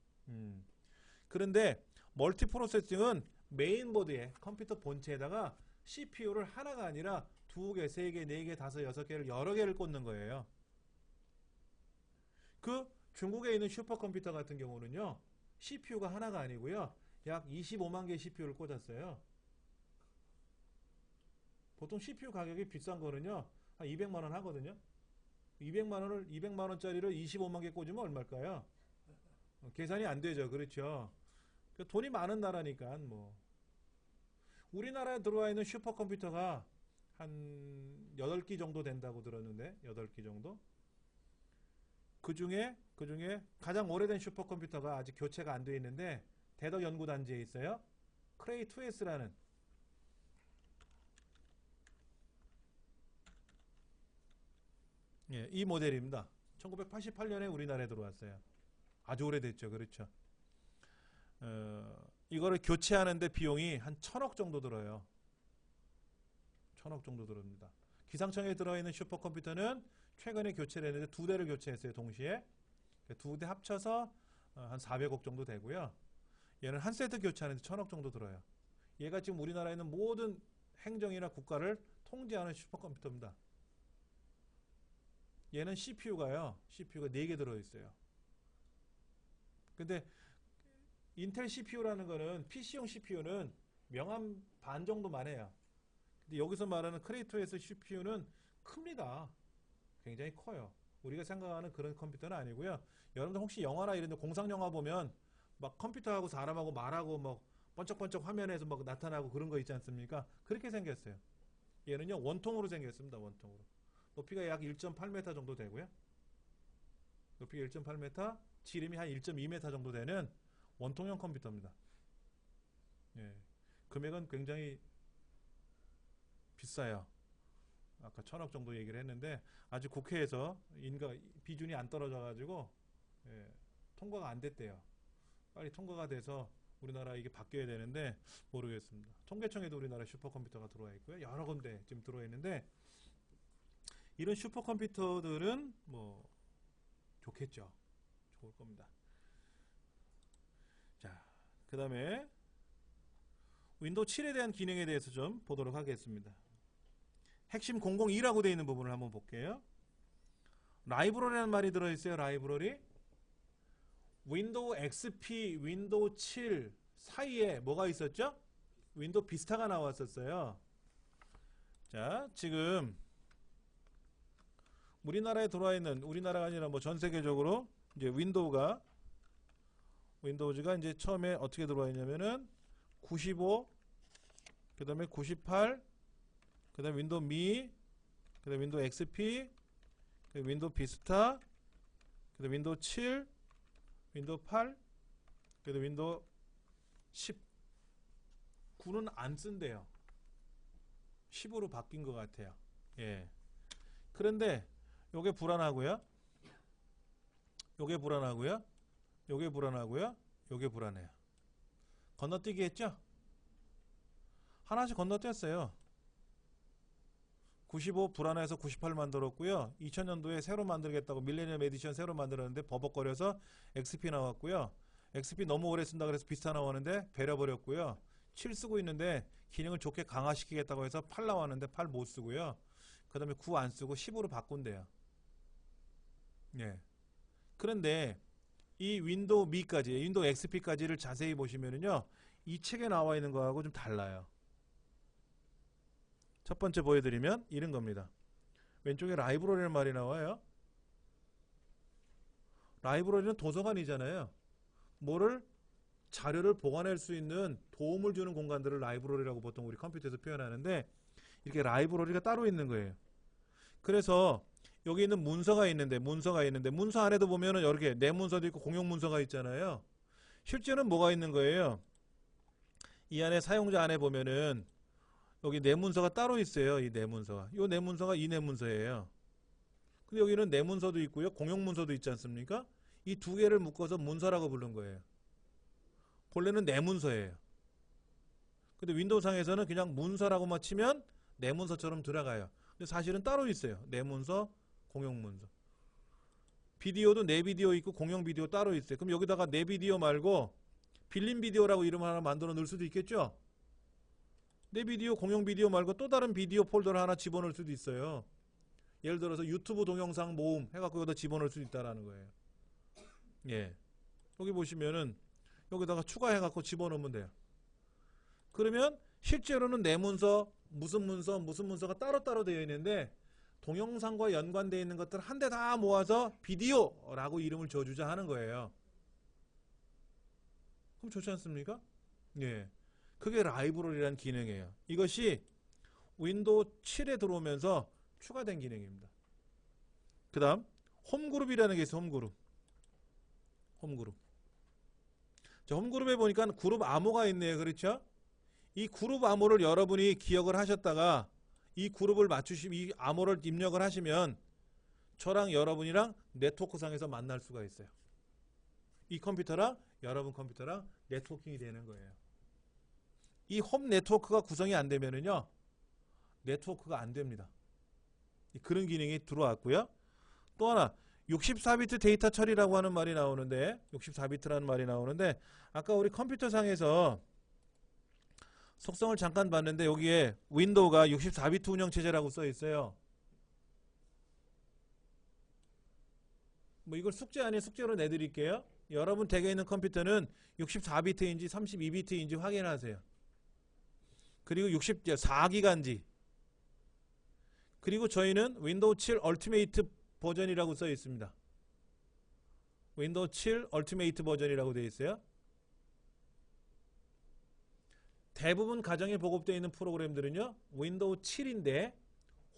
그런데 멀티 프로세싱은 메인보드에 컴퓨터 본체에다가 CPU를 하나가 아니라 2개, 3개, 4개, 5, 6개를 여러 개를 꽂는 거예요. 그 중국에 있는 슈퍼컴퓨터 같은 경우는요, CPU가 하나가 아니고요, 약 25만 개의 CPU를 꽂았어요. 보통 CPU 가격이 비싼 거는요, 한 200만 원 하거든요. 200만 원짜리를 25만 개 꽂으면 얼마일까요? 계산이 안 되죠. 그렇죠. 돈이 많은 나라니까 뭐. 우리나라에 들어와 있는 슈퍼컴퓨터가 한 8기 정도 된다고 들었는데 8기 정도. 그 중에 가장 오래된 슈퍼컴퓨터가 아직 교체가 안 돼 있는데 대덕 연구단지에 있어요. 크레이 2S라는 예, 이 모델입니다. 1988년에 우리나라에 들어왔어요. 아주 오래됐죠. 그렇죠. 이거를 교체하는데 비용이 한 1,000억 정도 들어요. 1,000억 정도 들어옵니다. 기상청에 들어있는 슈퍼컴퓨터는 최근에 교체를 했는데 2대를 교체했어요. 동시에. 2대 합쳐서 한 400억 정도 되고요. 얘는 한 세트 교체하는데 1,000억 정도 들어요. 얘가 지금 우리나라에 있는 모든 행정이나 국가를 통제하는 슈퍼컴퓨터입니다. 얘는 CPU가요. CPU가 4개 들어있어요. 근데 인텔 CPU라는 거는 PC용 CPU는 명암 반 정도만 해요. 근데 여기서 말하는 크레이토에서 CPU는 큽니다. 굉장히 커요. 우리가 생각하는 그런 컴퓨터는 아니고요. 여러분들 혹시 영화나 이런 데 공상 영화 보면 막 컴퓨터하고 사람하고 말하고 막 번쩍번쩍 화면에서 막 나타나고 그런 거 있지 않습니까? 그렇게 생겼어요. 얘는요 원통으로 생겼습니다. 원통으로. 높이가 약 1.8m 정도 되고요. 높이가 1.8m, 지름이 한 1.2m 정도 되는 원통형 컴퓨터입니다. 예. 금액은 굉장히 비싸요. 아까 1,000억 정도 얘기를 했는데 아직 국회에서 비준이 안 떨어져 가지고 예, 통과가 안 됐대요. 빨리 통과가 돼서 우리나라 이게 바뀌어야 되는데 모르겠습니다. 통계청에도 우리나라 슈퍼컴퓨터가 들어와 있고요. 여러 군데 지금 들어와 있는데 이런 슈퍼컴퓨터들은 뭐 좋겠죠. 좋을 겁니다. 자, 그 다음에 윈도우 7에 대한 기능에 대해서 좀 보도록 하겠습니다. 핵심 002라고 되어 있는 부분을 한번 볼게요. 라이브러리라는 말이 들어있어요. 라이브러리. 윈도우 XP, 윈도우 7 사이에 뭐가 있었죠? 윈도우 비스타가 나왔었어요. 자, 지금 우리나라에 들어와 있는, 우리나라가 아니라 뭐 전 세계적으로 이제 윈도우즈가 이제 처음에 어떻게 들어와 있냐면은 95, 그 다음에 98, 그 다음에 윈도우 미, 그 다음에 윈도우 XP, 그 다음에 윈도우 비스타, 그 다음에 윈도우 7, 윈도우 8, 그 다음에 윈도우 10. 9는 안 쓴대요. 10으로 바뀐 것 같아요. 예. 그런데 요게 불안하고요. 요게 불안하고요. 요게 불안하고요. 요게 불안해요. 건너뛰기 했죠? 하나씩 건너뛰었어요. 95 불안해서 98 만들었고요. 2000년도에 새로 만들겠다고 밀레니엄 에디션 새로 만들었는데 버벅거려서 XP 나왔고요. XP 너무 오래 쓴다 그래서 비스타 나왔는데 베려버렸고요. 7 쓰고 있는데 기능을 좋게 강화시키겠다고 해서 8 나왔는데 8 못 쓰고요. 그 다음에 9 안 쓰고 10으로 바꾼대요. 예. 그런데 이 윈도우 미까지, 윈도우 XP까지를 자세히 보시면은요, 이 책에 나와 있는 거하고 좀 달라요. 첫 번째 보여드리면 이런 겁니다. 왼쪽에 라이브러리라는 말이 나와요. 라이브러리는 도서관이잖아요. 자료를 보관할 수 있는 도움을 주는 공간들을 라이브러리라고 보통 우리 컴퓨터에서 표현하는데 이렇게 라이브러리가 따로 있는 거예요. 그래서 여기 있는 문서가 있는데 문서 안에도 보면은 이렇게 내 문서도 있고 공용 문서가 있잖아요. 실제는 뭐가 있는 거예요? 이 안에 사용자 안에 보면은 여기 내 문서가 따로 있어요. 이 내 문서가. 이 내 문서가 이 내 문서예요. 근데 여기는 내 문서도 있고요. 공용 문서도 있지 않습니까? 이 두 개를 묶어서 문서라고 부른 거예요. 본래는 내 문서예요. 근데 윈도우 상에서는 그냥 문서라고만 치면 내 문서처럼 들어가요. 근데 사실은 따로 있어요. 내 문서, 공용 문서. 비디오도 내 비디오 있고 공용 비디오 따로 있어요. 그럼 여기다가 내 비디오 말고 빌린 비디오라고 이름 하나 만들어 넣을 수도 있겠죠? 내 비디오, 공용 비디오 말고 또 다른 비디오 폴더를 하나 집어넣을 수도 있어요. 예를 들어서 유튜브 동영상 모음 해갖고 여기다 집어넣을 수도 있다라는 거예요. 예. 여기 보시면은 여기다가 추가해갖고 집어넣으면 돼요. 그러면 실제로는 내 문서, 무슨 문서가 따로따로 되어 있는데 동영상과 연관되어 있는 것들 한 대 다 모아서 비디오라고 이름을 줘주자 하는 거예요. 그럼 좋지 않습니까? 예. 그게 라이브러리라는 기능이에요. 이것이 윈도우 7에 들어오면서 추가된 기능입니다. 그 다음 홈그룹이라는 게 있어요. 홈그룹. 홈그룹. 자, 홈그룹에 보니까 그룹 암호가 있네요. 그렇죠? 이 그룹 암호를 여러분이 기억을 하셨다가 이 그룹을 이 암호를 입력을 하시면 저랑 여러분이랑 네트워크상에서 만날 수가 있어요. 이 컴퓨터랑 여러분 컴퓨터랑 네트워킹이 되는 거예요. 이 홈 네트워크가 구성이 안 되면은요, 네트워크가 안 됩니다. 그런 기능이 들어왔고요. 또 하나 64비트 데이터 처리라고 하는 말이 나오는데, 64비트라는 말이 나오는데, 아까 우리 컴퓨터상에서 속성을 잠깐 봤는데 여기에 윈도우가 64비트 운영체제라고 써 있어요. 뭐 이걸 숙제 아닌 숙제로 내드릴게요. 여러분 댁에 있는 컴퓨터는 64비트인지 32비트인지 확인하세요. 그리고 64기가인지. 그리고 저희는 윈도우 7 얼티메이트 버전이라고 써 있습니다. 윈도우 7 얼티메이트 버전이라고 되어 있어요. 대부분 가정에 보급되어 있는 프로그램들은요, 윈도우 7인데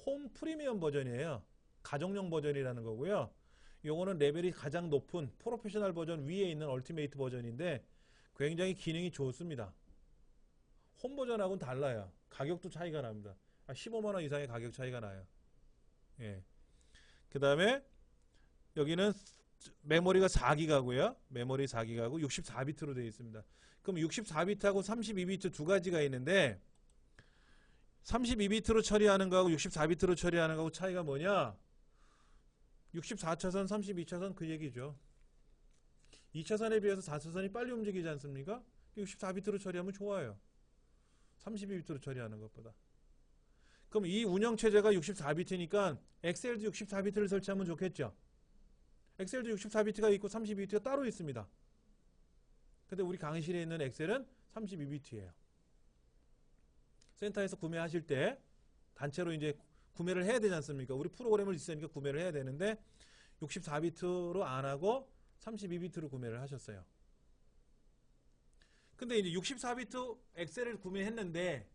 홈 프리미엄 버전이에요. 가정용 버전이라는 거고요. 요거는 레벨이 가장 높은 프로페셔널 버전 위에 있는 얼티메이트 버전인데 굉장히 기능이 좋습니다. 홈 버전하고는 달라요. 가격도 차이가 납니다. 15만원 이상의 가격 차이가 나요. 예. 그 다음에 여기는 메모리가 4기가고요. 메모리 4기가고 64비트로 되어 있습니다. 그럼 64비트하고 32비트 두 가지가 있는데 32비트로 처리하는 거하고 64비트로 처리하는 거하고 차이가 뭐냐? 64차선, 32차선 그 얘기죠. 2차선에 비해서 4차선이 빨리 움직이지 않습니까? 64비트로 처리하면 좋아요. 32비트로 처리하는 것보다. 그럼 이 운영체제가 64비트니까 엑셀도 64비트를 설치하면 좋겠죠. 엑셀도 64비트가 있고 32비트가 따로 있습니다. 근데 우리 강의실에 있는 엑셀은 32비트예요. 센터에서 구매하실 때 단체로 이제 구매를 해야 되지 않습니까? 우리 프로그램을 있으니까 구매를 해야 되는데 64비트로 안 하고 32비트로 구매를 하셨어요. 근데 이제 64비트 엑셀을 구매했는데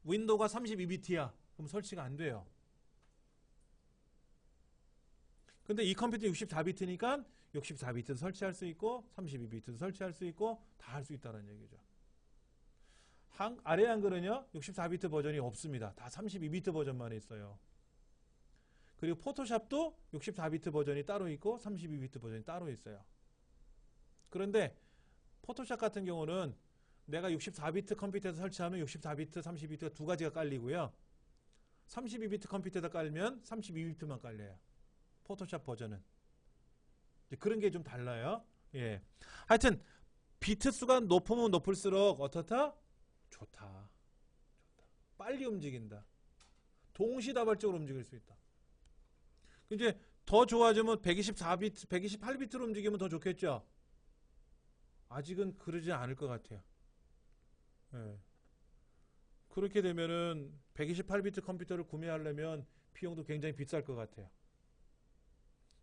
윈도우가 32비트야. 그럼 설치가 안 돼요. 근데 이 컴퓨터 64비트니까 64비트도 설치할 수 있고 32비트도 설치할 수 있고 다 할 수 있다는 얘기죠. 아래 한글은요 64비트 버전이 없습니다. 다 32비트 버전만 있어요. 그리고 포토샵도 64비트 버전이 따로 있고 32비트 버전이 따로 있어요. 그런데 포토샵 같은 경우는 내가 64비트 컴퓨터에서 설치하면 64비트, 32비트가 두 가지가 깔리고요. 32비트 컴퓨터에다 깔면 32비트만 깔려요. 포토샵 버전은. 그런 게 좀 달라요. 예. 하여튼 비트 수가 높으면 높을수록 어떻다? 좋다. 빨리 움직인다. 동시다발적으로 움직일 수 있다. 이제 더 좋아지면 124비트, 128비트로 움직이면 더 좋겠죠? 아직은 그러지 않을 것 같아요. 예. 그렇게 되면은 128비트 컴퓨터를 구매하려면 비용도 굉장히 비쌀 것 같아요.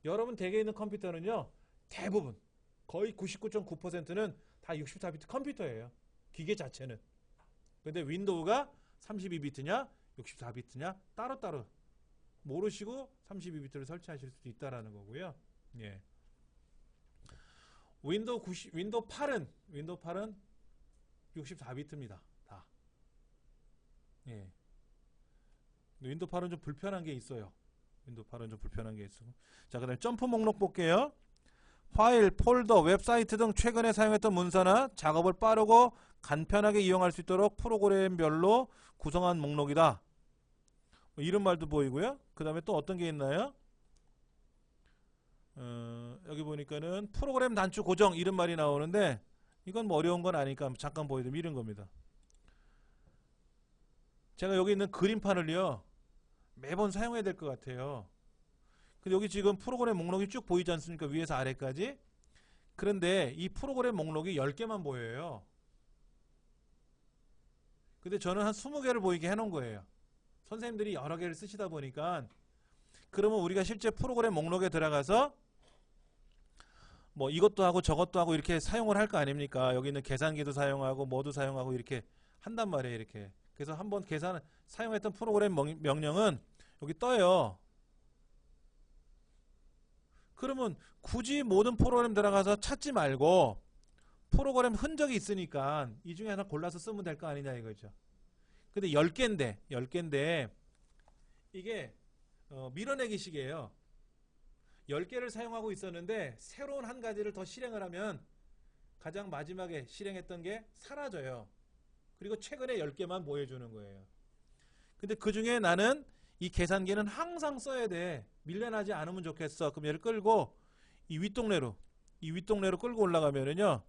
여러분 댁에 있는 컴퓨터는요, 대부분 거의 99.9%는 다 64비트 컴퓨터예요. 기계 자체는. 근데 윈도우가 32비트냐 64비트냐 따로따로 모르시고 32비트를 설치하실 수도 있다라는 거고요. 예. 윈도우 8은 64비트입니다. 다. 예. 윈도우 8은 좀 불편한 게 있어요. 윈도우 8은 좀 불편한 게 있어. 자, 그다음에 점프 목록 볼게요. 파일, 폴더, 웹사이트 등 최근에 사용했던 문서나 작업을 빠르고 간편하게 이용할 수 있도록 프로그램별로 구성한 목록이다. 이런 말도 보이고요. 그 다음에 또 어떤 게 있나요? 여기 보니까는 프로그램 단추 고정 이런 말이 나오는데 이건 뭐 어려운 건 아니니까 잠깐 보여드리면 이런 겁니다. 제가 여기 있는 그림판을요 매번 사용해야 될 것 같아요. 근데 여기 지금 프로그램 목록이 쭉 보이지 않습니까? 위에서 아래까지. 그런데 이 프로그램 목록이 10개만 보여요. 근데 저는 한 20개를 보이게 해놓은 거예요. 선생님들이 여러 개를 쓰시다 보니까. 그러면 우리가 실제 프로그램 목록에 들어가서 뭐 이것도 하고 저것도 하고 이렇게 사용을 할 거 아닙니까? 여기 있는 계산기도 사용하고 뭐도 사용하고 이렇게 한단 말이에요. 이렇게. 그래서 한번 사용했던 프로그램 명령은 여기 떠요. 그러면 굳이 모든 프로그램 들어가서 찾지 말고 프로그램 흔적이 있으니까 이 중에 하나 골라서 쓰면 될 거 아니냐 이거죠. 근데 10개인데 이게 밀어내기식이에요. 10개를 사용하고 있었는데 새로운 한 가지를 더 실행을 하면 가장 마지막에 실행했던 게 사라져요. 그리고 최근에 10개만 보여주는 거예요. 근데 그 중에 나는 이 계산기는 항상 써야 돼. 밀려나지 않으면 좋겠어. 그럼 얘를 끌고 이 윗동네로 끌고 올라가면은요.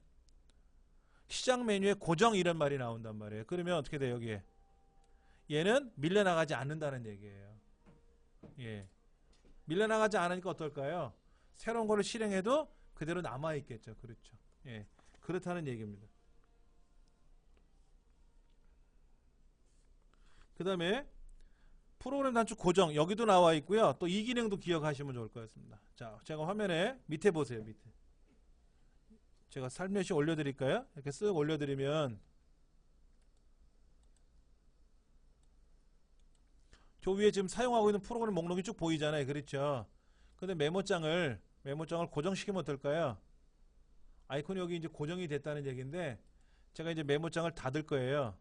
시작 메뉴에 고정 이런 말이 나온단 말이에요. 그러면 어떻게 돼요, 여기에? 얘는 밀려나가지 않는다는 얘기예요. 예. 밀려나가지 않으니까 어떨까요? 새로운 거를 실행해도 그대로 남아있겠죠. 그렇죠. 예. 그렇다는 얘기입니다. 그 다음에 프로그램 단축 고정 여기도 나와 있고요. 또 이 기능도 기억하시면 좋을 것 같습니다. 자, 제가 화면에 밑에 보세요. 밑에. 제가 살며시 올려드릴까요? 이렇게 쓱 올려드리면 저 위에 지금 사용하고 있는 프로그램 목록이 쭉 보이잖아요. 그렇죠? 근데 메모장을 고정시키면 어떨까요? 아이콘이 여기 이제 고정이 됐다는 얘기인데 제가 이제 메모장을 닫을 거예요.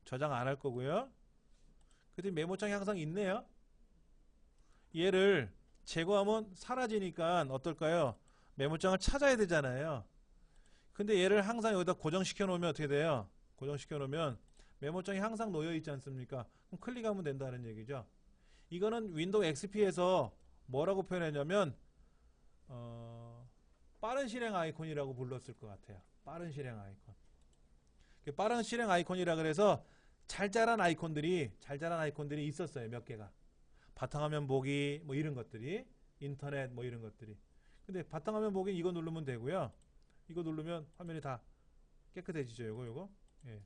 저장 안 할 거고요. 근데 메모장이 항상 있네요. 얘를 제거하면 사라지니까 어떨까요? 메모장을 찾아야 되잖아요. 근데 얘를 항상 여기다 고정시켜 놓으면 어떻게 돼요? 고정시켜 놓으면 메모장이 항상 놓여 있지 않습니까? 그럼 클릭하면 된다는 얘기죠. 이거는 윈도우 XP에서 뭐라고 표현했냐면 빠른 실행 아이콘이라고 불렀을 것 같아요. 빠른 실행 아이콘. 빠른 실행 아이콘이라 그래서 잘 자란 아이콘들이 있었어요. 몇 개가. 바탕화면 보기 뭐 이런 것들이, 인터넷 뭐 이런 것들이. 근데 바탕화면 보기 이거 누르면 되고요. 이거 누르면 화면이 다 깨끗해지죠. 요거. 예.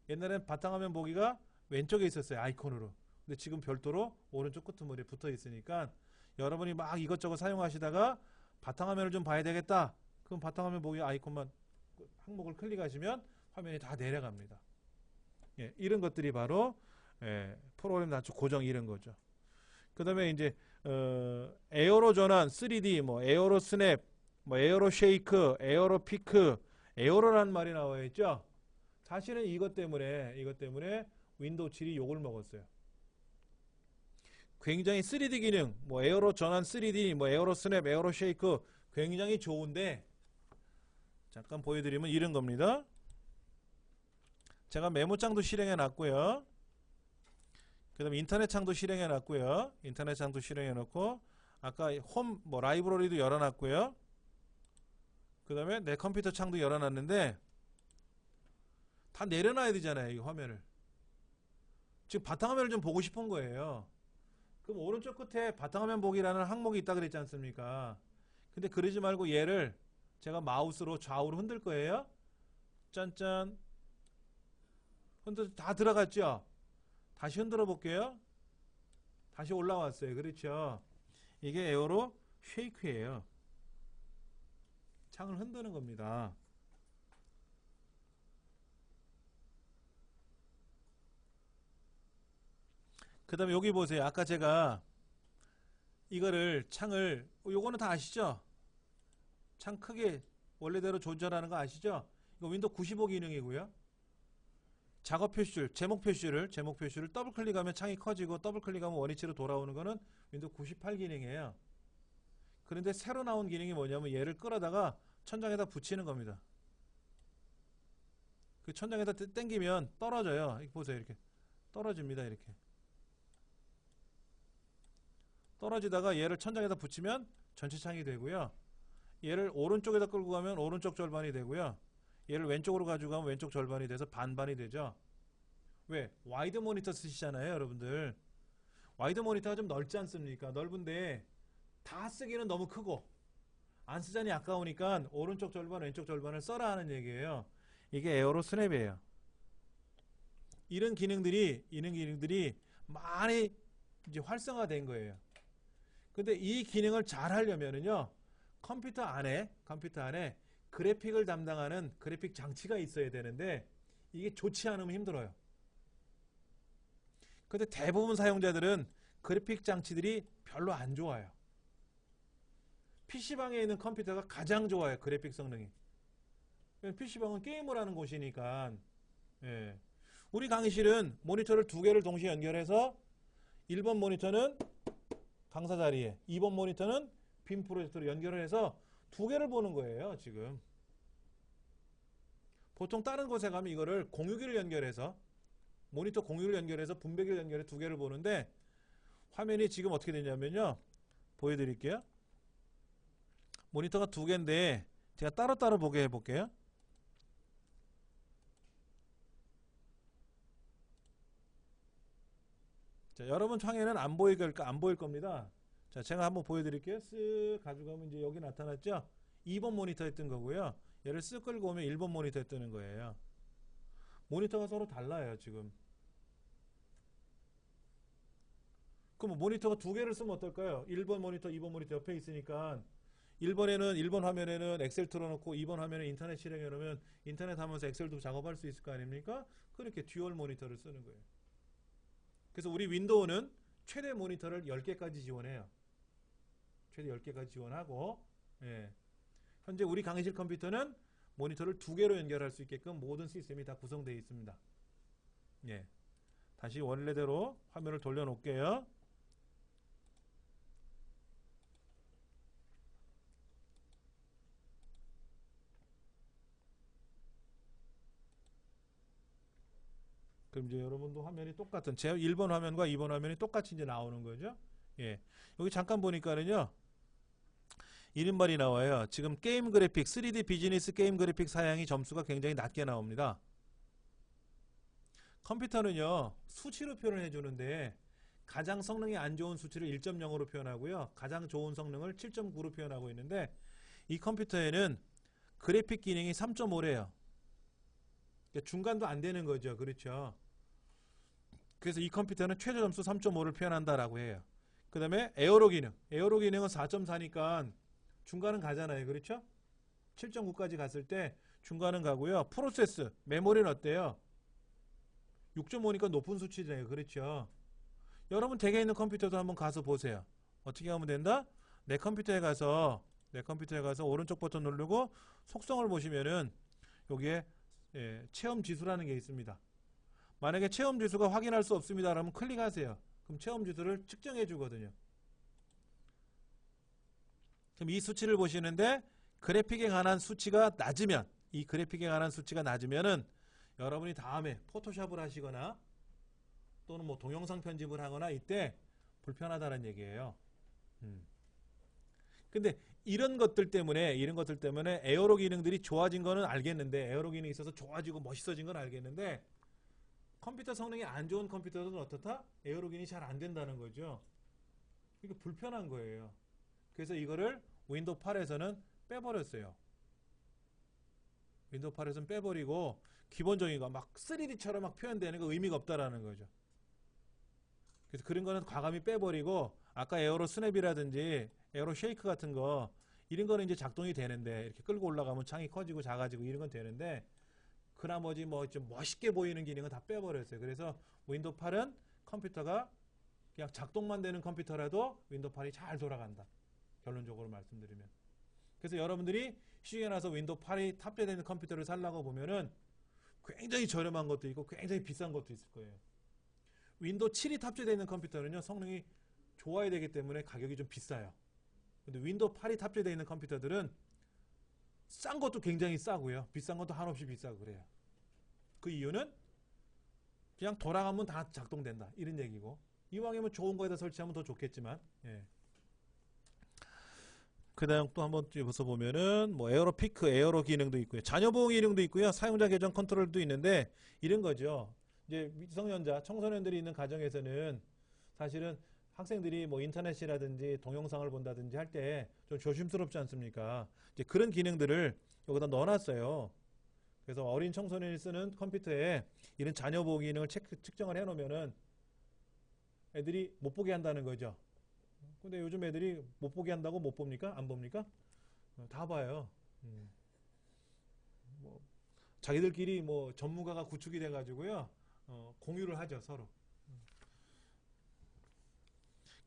옛날엔 바탕화면 보기가 왼쪽에 있었어요. 아이콘으로. 근데 지금 별도로 오른쪽 끄트머리에 붙어 있으니까 여러분이 막 이것저것 사용하시다가 바탕화면을 좀 봐야 되겠다. 그럼 바탕화면 보기 아이콘만 항목을 클릭하시면 화면이 다 내려갑니다. 예, 이런 것들이 바로 프로그램 단축 고정 이런 거죠. 그 다음에 이제 에어로 전환 3D 뭐 에어로 스냅 뭐 에어로 쉐이크 에어로 피크 에어로라는 말이 나와 있죠. 사실은 이것 때문에 윈도우 7이 욕을 먹었어요. 굉장히 3D 기능 뭐 에어로 전환 3D 뭐 에어로 스냅 에어로 쉐이크 굉장히 좋은데 잠깐 보여드리면 이런 겁니다. 제가 메모장도 실행해 놨고요. 그 다음에 인터넷 창도 실행해 놨고요. 인터넷 창도 실행해 놓고 아까 홈 뭐 라이브러리도 열어 놨고요. 그 다음에 내 컴퓨터 창도 열어 놨는데 다 내려놔야 되잖아요. 이 화면을. 지금 바탕화면을 좀 보고 싶은 거예요. 그럼 오른쪽 끝에 바탕화면 보기라는 항목이 있다 그랬지 않습니까? 근데 그러지 말고 얘를 제가 마우스로 좌우로 흔들 거예요. 짠짠. 다 들어갔죠? 다시 흔들어 볼게요. 다시 올라왔어요. 그렇죠? 이게 에어로 쉐이크예요. 창을 흔드는 겁니다. 그 다음에 여기 보세요. 아까 제가 이거를 창을 요거는 다 아시죠? 창 크게 원래대로 조절하는 거 아시죠? 이거 윈도우 95 기능이고요. 작업 표시줄, 제목 표시를 더블 클릭하면 창이 커지고 더블 클릭하면 원위치로 돌아오는 거는 윈도우 98 기능이에요. 그런데 새로 나온 기능이 뭐냐면 얘를 끌어다가 천장에다 붙이는 겁니다. 그 천장에다 당기면 떨어져요. 이렇게 보세요. 이렇게 떨어집니다. 이렇게 떨어지다가 얘를 천장에다 붙이면 전체 창이 되고요. 얘를 오른쪽에다 끌고 가면 오른쪽 절반이 되고요. 얘를 왼쪽으로 가지고 가면 왼쪽 절반이 돼서 반반이 되죠. 왜? 와이드 모니터 쓰시잖아요, 여러분들. 와이드 모니터가 좀 넓지 않습니까? 넓은데 다 쓰기는 너무 크고 안 쓰자니 아까우니까 오른쪽 절반, 왼쪽 절반을 써라 하는 얘기예요. 이게 에어로 스냅이에요. 이런 기능들이 많이 이제 활성화된 거예요. 근데 이 기능을 잘 하려면은요, 컴퓨터 안에 그래픽을 담당하는 그래픽 장치가 있어야 되는데 이게 좋지 않으면 힘들어요. 근데 대부분 사용자들은 그래픽 장치들이 별로 안 좋아요. PC방에 있는 컴퓨터가 가장 좋아요. 그래픽 성능이. PC방은 게임을 하는 곳이니까. 예. 우리 강의실은 모니터를 두 개를 동시에 연결해서 1번 모니터는 강사 자리에 2번 모니터는 빔 프로젝터로 연결을 해서 두 개를 보는 거예요. 지금. 보통 다른 곳에 가면 이거를 공유기를 연결해서 모니터 공유를 연결해서 분배기를 연결해 두 개를 보는데 화면이 지금 어떻게 되냐면요. 보여드릴게요. 모니터가 두 개인데 제가 따로따로 보게 해볼게요. 자, 여러분 창에는 안 보일 겁니다. 자, 제가 한번 보여드릴게요. 쓱 가져가면 이제 여기 나타났죠? 2번 모니터에 뜬 거고요. 얘를 쓱 끌고 오면 1번 모니터에 뜨는 거예요. 모니터가 서로 달라요, 지금. 그럼 모니터가 두 개를 쓰면 어떨까요? 1번 모니터, 2번 모니터 옆에 있으니까 1번 화면에는 엑셀 틀어놓고 2번 화면에 인터넷 실행해 놓으면 인터넷 하면서 엑셀도 작업할 수 있을 거 아닙니까? 그렇게 듀얼 모니터를 쓰는 거예요. 그래서 우리 윈도우는 최대 모니터를 10개까지 지원해요. 최대 10개까지 지원하고 예. 현재 우리 강의실 컴퓨터는 모니터를 두 개로 연결할 수 있게끔 모든 시스템이 다 구성되어 있습니다. 예. 다시 원래대로 화면을 돌려놓을게요. 그럼 이제 여러분도 화면이 똑같은 제 1번 화면과 2번 화면이 똑같이 이제 나오는 거죠. 예. 여기 잠깐 보니까는요. 이른말이 나와요. 지금 게임 그래픽, 3D 비즈니스 게임 그래픽 사양이 점수가 굉장히 낮게 나옵니다. 컴퓨터는요. 수치로 표현을 해주는데 가장 성능이 안 좋은 수치를 1.0으로 표현하고요. 가장 좋은 성능을 7.9로 표현하고 있는데 이 컴퓨터에는 그래픽 기능이 3.5래요. 그러니까 중간도 안 되는 거죠. 그렇죠. 그래서 이 컴퓨터는 최저 점수 3.5를 표현한다라고 해요. 그 다음에 에어로 기능. 에어로 기능은 4.4니까 중간은 가잖아요. 그렇죠? 7.9까지 갔을 때 중간은 가고요. 프로세스, 메모리는 어때요? 6.5니까 높은 수치잖아요. 그렇죠? 여러분 댁에 있는 컴퓨터도 한번 가서 보세요. 어떻게 하면 된다? 내 컴퓨터에 가서 오른쪽 버튼 누르고 속성을 보시면은 여기에 체험 지수라는 게 있습니다. 만약에 체험 지수가 확인할 수 없습니다. 그러면 클릭하세요. 그럼 체험 지수를 측정해 주거든요. 그럼 이 수치를 보시는데 그래픽에 관한 수치가 낮으면 이 그래픽에 관한 수치가 낮으면은 여러분이 다음에 포토샵을 하시거나 또는 뭐 동영상 편집을 하거나 이때 불편하다는 얘기예요. 근데 이런 것들 때문에 에어로 기능들이 좋아진 거는 알겠는데 에어로 기능이 있어서 좋아지고 멋있어진 건 알겠는데 컴퓨터 성능이 안 좋은 컴퓨터들은 어떻다? 에어로 기능이 잘 안 된다는 거죠. 이게 불편한 거예요. 그래서 이거를 윈도우 8에서는 빼버렸어요. 윈도우 8에서는 빼버리고 기본적인 거 막 3D처럼 막 표현되는 거 의미가 없다라는 거죠. 그래서 그런 거는 과감히 빼버리고 아까 에어로 스냅이라든지 에어로 쉐이크 같은 거 이런 거는 이제 작동이 되는데 이렇게 끌고 올라가면 창이 커지고 작아지고 이런 건 되는데 그 나머지 뭐 좀 멋있게 보이는 기능은 다 빼버렸어요. 그래서 윈도우 8은 컴퓨터가 그냥 작동만 되는 컴퓨터라도 윈도우 8이 잘 돌아간다. 결론적으로 말씀드리면. 그래서 여러분들이 시중에 나서 윈도우 8이 탑재되는 컴퓨터를 살라고 보면은 굉장히 저렴한 것도 있고 굉장히 비싼 것도 있을 거예요. 윈도우 7이 탑재되어 있는 컴퓨터는요. 성능이 좋아야 되기 때문에 가격이 좀 비싸요. 근데 윈도우 8이 탑재되어 있는 컴퓨터들은 싼 것도 굉장히 싸고요. 비싼 것도 한없이 비싸고 그래요. 그 이유는 그냥 돌아가면 다 작동된다. 이런 얘기고. 이왕이면 좋은 거에다 설치하면 더 좋겠지만 예. 그 다음 또 한번 여기서 보면은 뭐 에어로 피크, 에어로 기능도 있고요. 자녀 보호 기능도 있고요. 사용자 계정 컨트롤도 있는데 이런 거죠. 이제 미성년자, 청소년들이 있는 가정에서는 사실은 학생들이 뭐 인터넷이라든지 동영상을 본다든지 할 때 좀 조심스럽지 않습니까? 이제 그런 기능들을 여기다 넣어놨어요. 그래서 어린 청소년이 쓰는 컴퓨터에 이런 자녀 보호 기능을 측정을 해놓으면은 애들이 못 보게 한다는 거죠. 근데 요즘 애들이 못 보게 한다고 못 봅니까? 안 봅니까? 다 봐요. 뭐 자기들끼리 뭐 전문가가 구축이 돼가지고요. 공유를 하죠 서로.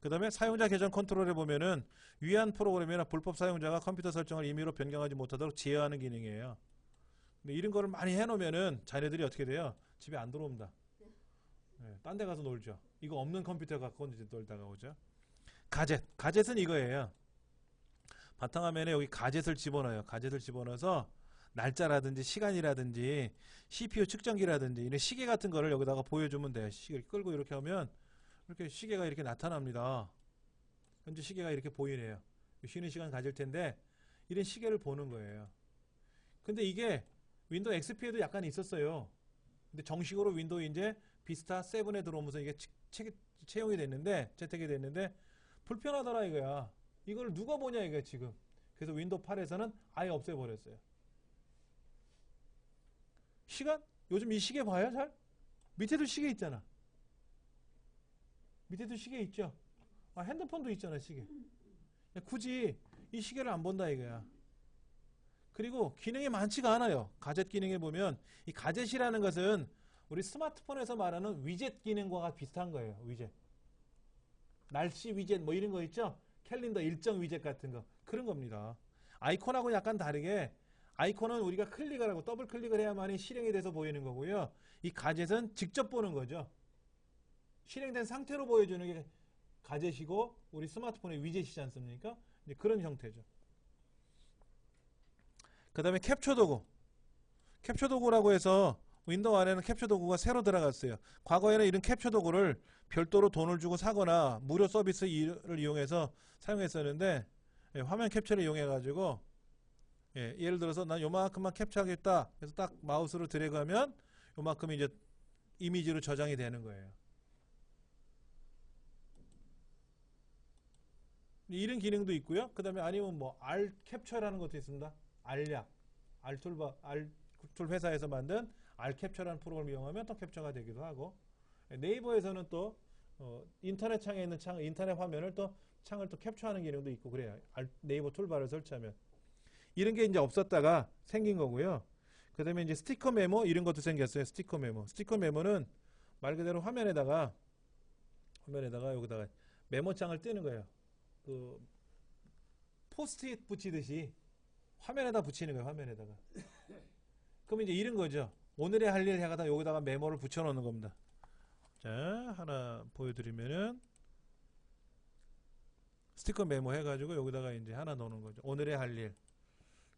그 다음에 사용자 계정 컨트롤에 보면은 위안 프로그램이나 불법 사용자가 컴퓨터 설정을 임의로 변경하지 못하도록 제어하는 기능이에요. 근데 이런 거를 많이 해놓으면은 자녀들이 어떻게 돼요? 집에 안 들어옵니다. 네, 딴 데 가서 놀죠. 이거 없는 컴퓨터 갖고 이제 놀다가 오죠. 가젯. 가젯은 이거예요. 바탕화면에 여기 가젯을 집어넣어요. 가젯을 집어넣어서 날짜라든지 시간이라든지 CPU 측정기라든지 이런 시계 같은 거를 여기다가 보여주면 돼요. 시계를 끌고 이렇게 하면 이렇게 시계가 이렇게 나타납니다. 현재 시계가 이렇게 보이네요. 쉬는 시간 가질 텐데 이런 시계를 보는 거예요. 근데 이게 윈도우 XP에도 약간 있었어요. 근데 정식으로 윈도우 이제 비스타 7에 들어오면서 이게 채용이 됐는데 채택이 됐는데 불편하더라 이거야. 이걸 누가 보냐 이거야 지금. 그래서 윈도우 8에서는 아예 없애버렸어요. 시간? 요즘 이 시계 봐요 잘? 밑에도 시계 있잖아. 밑에도 시계 있죠. 핸드폰도 있잖아 시계. 굳이 이 시계를 안 본다 이거야. 그리고 기능이 많지가 않아요. 가젯 기능에 보면 이 가젯이라는 것은 우리 스마트폰에서 말하는 위젯 기능과 비슷한 거예요. 위젯. 날씨 위젯 뭐 이런 거 있죠. 캘린더 일정 위젯 같은 거. 그런 겁니다. 아이콘하고 약간 다르게 아이콘은 우리가 클릭을 하고 더블 클릭을 해야만이 실행이 돼서 보이는 거고요. 이 가젯은 직접 보는 거죠. 실행된 상태로 보여주는 게 가젯이고 우리 스마트폰의 위젯이지 않습니까? 이제 그런 형태죠. 그 다음에 캡처 도구. 캡처 도구라고 해서 윈도우 안에는 캡처 도구가 새로 들어갔어요. 과거에는 이런 캡처 도구를 별도로 돈을 주고 사거나 무료 서비스를 이용해서 사용했었는데 화면 캡처를 이용해 가지고 예를 들어서 난 요만큼만 캡처하겠다. 그래서 딱 마우스로 드래그하면 요만큼 이제 이미지로 저장이 되는 거예요. 이런 기능도 있고요. 그 다음에 아니면 뭐 R 캡처라는 것도 있습니다. R약, R툴 회사에서 만든 R 캡처라는 프로그램을 이용하면 또 캡처가 되기도 하고 네이버에서는 또 인터넷 창에 있는 인터넷 화면을 또 창을 또 캡처하는 기능도 있고 그래요. 네이버 툴바를 설치하면 이런 게 이제 없었다가 생긴 거고요. 그 다음에 이제 스티커 메모 이런 것도 생겼어요. 스티커 메모. 스티커 메모는 말 그대로 화면에다가 여기다가 메모장을 띄는 거예요. 그 포스트잇 붙이듯이 화면에다 붙이는 거예요. 화면에다가. 그럼 이제 이런 거죠. 오늘의 할 일 해가다 여기다가 메모를 붙여놓는 겁니다. 자, 하나 보여드리면은 스티커 메모 해가지고 여기다가 이제 하나 넣는 거죠. 오늘의 할 일.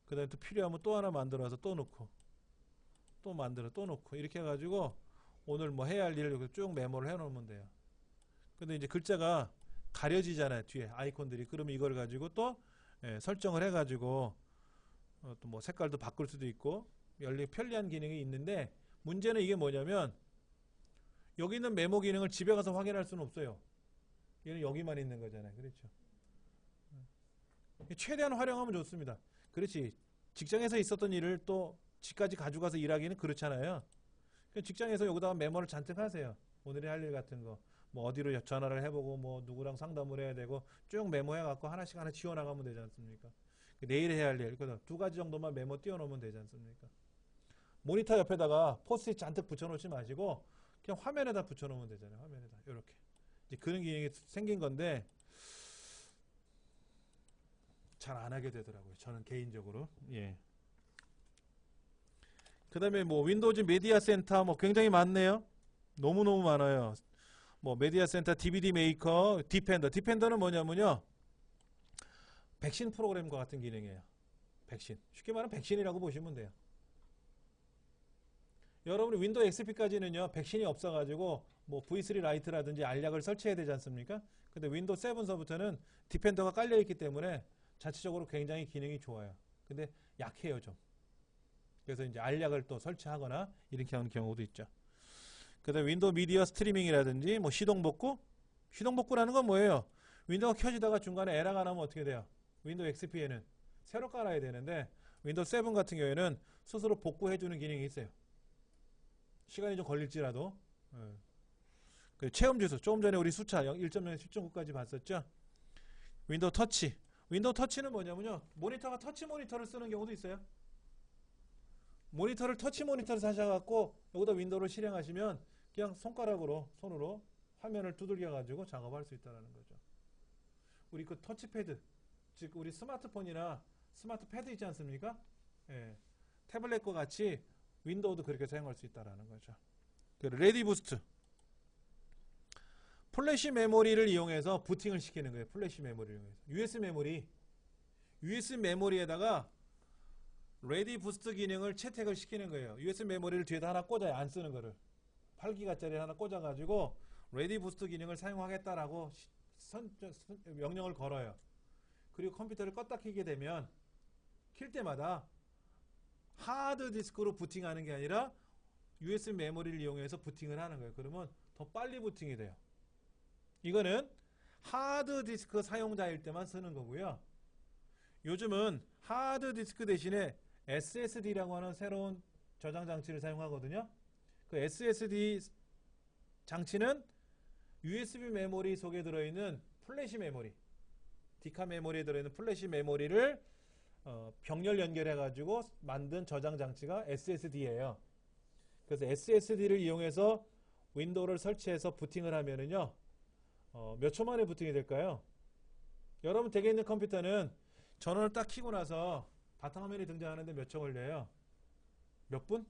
그 다음에 또 필요하면 또 하나 만들어서 또 넣고 또 만들어 또 넣고 이렇게 해가지고 오늘 뭐 해야 할 일을 쭉 메모를 해놓으면 돼요. 근데 이제 글자가 가려지잖아요. 뒤에 아이콘들이. 그러면 이걸 가지고 또 설정을 해가지고 또 뭐 색깔도 바꿀 수도 있고 편리한 기능이 있는데 문제는 이게 뭐냐면 여기 있는 메모 기능을 집에 가서 확인할 수는 없어요. 얘는 여기만 있는 거잖아요. 그렇죠. 최대한 활용하면 좋습니다. 그렇지. 직장에서 있었던 일을 또 집까지 가져가서 일하기는 그렇잖아요. 직장에서 여기다가 메모를 잔뜩 하세요. 오늘의 할 일 같은 거. 뭐 어디로 전화를 해보고 뭐 누구랑 상담을 해야 되고 쭉 메모해갖고 하나씩 하나 지워나가면 되지 않습니까? 내일 해야 할 일. 두 가지 정도만 메모 띄워놓으면 되지 않습니까? 모니터 옆에다가 포스트잇 잔뜩 붙여놓지 마시고 그냥 화면에다 붙여놓으면 되잖아요. 화면에다 이렇게 이제 그런 기능이 생긴 건데 잘 안 하게 되더라고요. 저는 개인적으로. 예. 그 다음에 뭐 윈도우즈 메디아 센터 뭐 굉장히 많네요. 너무너무 많아요. 뭐 메디아 센터, DVD 메이커, 디펜더. 디펜더는 뭐냐면요. 백신 프로그램과 같은 기능이에요. 백신. 쉽게 말하면 백신이라고 보시면 돼요. 여러분이 윈도우 XP까지는요. 백신이 없어가지고 뭐 V3 라이트라든지 알약을 설치해야 되지 않습니까? 근데 윈도우 7서부터는 디펜더가 깔려있기 때문에 자체적으로 굉장히 기능이 좋아요. 근데 약해요 좀. 그래서 이제 알약을 또 설치하거나 이렇게 하는 경우도 있죠. 그 다음에 윈도우 미디어 스트리밍이라든지 뭐 시동복구? 시동복구라는 건 뭐예요? 윈도우가 켜지다가 중간에 에러가 나면 어떻게 돼요? 윈도우 XP에는 새로 깔아야 되는데 윈도우 7 같은 경우에는 스스로 복구해주는 기능이 있어요. 시간이 좀 걸릴지라도. 그 체험 주소 조금 전에 우리 수차 1.0, 10.9까지 봤었죠. 윈도우 터치. 윈도우 터치는 뭐냐면요. 모니터가 터치 모니터를 쓰는 경우도 있어요. 모니터를 터치 모니터를 사셔갖고 여기다 윈도우를 실행하시면 그냥 손으로 화면을 두들겨 가지고 작업할 수 있다는 거죠. 우리 그 터치패드, 즉 우리 스마트폰이나 스마트 패드 있지 않습니까? 예, 태블릿과 같이 윈도우도 그렇게 사용할 수 있다는 거죠. 레디 부스트, 플래시 메모리를 이용해서 부팅을 시키는 거예요. 플래시 메모리를 이용해서 USB 메모리에다가 레디 부스트 기능을 채택을 시키는 거예요. USB 메모리를 뒤에다 하나 꽂아요. 안 쓰는 거를 8기가짜리 하나 꽂아가지고 레디 부스트 기능을 사용하겠다라고 명령을 걸어요. 그리고 컴퓨터를 껐다 켜게 되면 킬 때마다 하드 디스크로 부팅하는 게 아니라 USB 메모리를 이용해서 부팅을 하는 거예요. 그러면 더 빨리 부팅이 돼요. 이거는 하드 디스크 사용자일 때만 쓰는 거고요. 요즘은 하드 디스크 대신에 SSD라고 하는 새로운 저장 장치를 사용하거든요. 그 SSD 장치는 USB 메모리 속에 들어있는 플래시 메모리, 디카 메모리에 들어있는 플래시 메모리를 병렬 연결해 가지고 만든 저장 장치가 SSD예요. 그래서 SSD를 이용해서 윈도우를 설치해서 부팅을 하면은요, 몇 초 만에 부팅이 될까요? 여러분 댁에 있는 컴퓨터는 전원을 딱 켜고 나서 바탕화면이 등장하는데 몇 초 걸려요? 몇 분?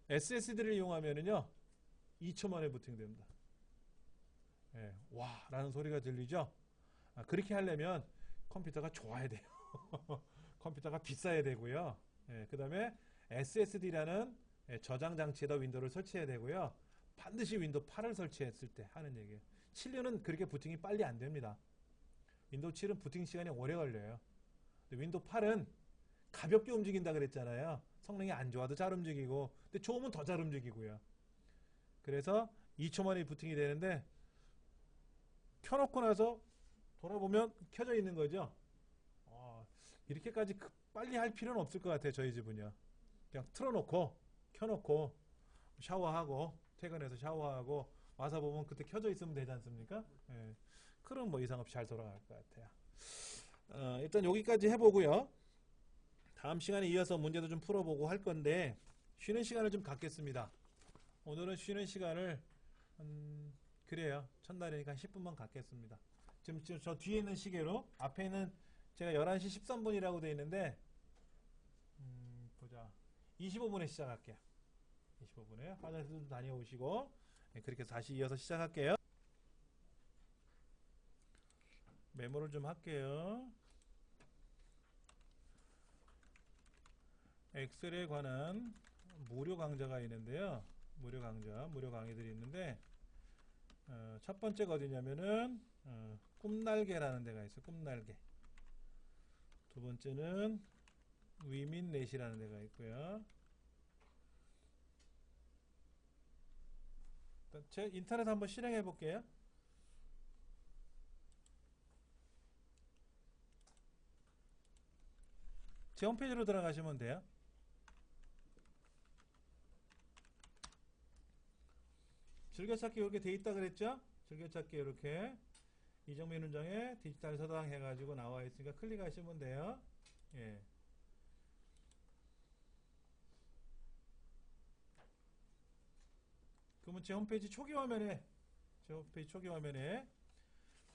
SSD를 이용하면은요 2초 만에 부팅됩니다. 예, 와 라는 소리가 들리죠? 그렇게 하려면 컴퓨터가 좋아야 돼요. 컴퓨터가 비싸야 되고요. 예, 그 다음에 SSD라는 저장 장치에다 윈도우를 설치해야 되고요. 반드시 윈도우 8을 설치했을 때 하는 얘기예요. 7류는 그렇게 부팅이 빨리 안 됩니다. 윈도우 7은 부팅 시간이 오래 걸려요. 근데 윈도우 8은 가볍게 움직인다 그랬잖아요. 성능이 안 좋아도 잘 움직이고, 근데 좋으면 더 잘 움직이고요. 그래서 2초 만에 부팅이 되는데 켜놓고 나서 돌아보면 켜져 있는 거죠. 이렇게까지 빨리 할 필요는 없을 것 같아요. 저희 집은요. 그냥 틀어놓고 켜놓고 샤워하고 퇴근해서 샤워하고 와서 보면 그때 켜져 있으면 되지 않습니까? 예. 그럼 뭐 이상 없이 잘 돌아갈 것 같아요. 일단 여기까지 해보고요. 다음 시간에 이어서 문제도 좀 풀어보고 할 건데 쉬는 시간을 좀 갖겠습니다. 오늘은 쉬는 시간을 그래요. 첫날이니까 10분만 갖겠습니다. 지금 저 뒤에 있는 시계로 앞에 있는 제가 11시 13분이라고 되어 있는데 보자. 25분에 시작할게요. 25분에 화장실 좀 다녀오시고 그렇게 다시 이어서 시작할게요. 메모를 좀 할게요. 엑셀에 관한 무료 강좌가 있는데요. 무료 강의들이 있는데 첫 번째가 어디냐면은 꿈날개라는 데가 있어요. 꿈날개. 두 번째는 위민넷이라는 데가 있고요. 제 인터넷 한번 실행해 볼게요. 제 홈페이지로 들어가시면 돼요. 즐겨찾기 이렇게 돼 있다 그랬죠? 즐겨찾기 이렇게 이정민 원장의 디지털 서당 해가지고 나와 있으니까 클릭하시면 돼요. 예. 그러면 제 홈페이지 초기 화면에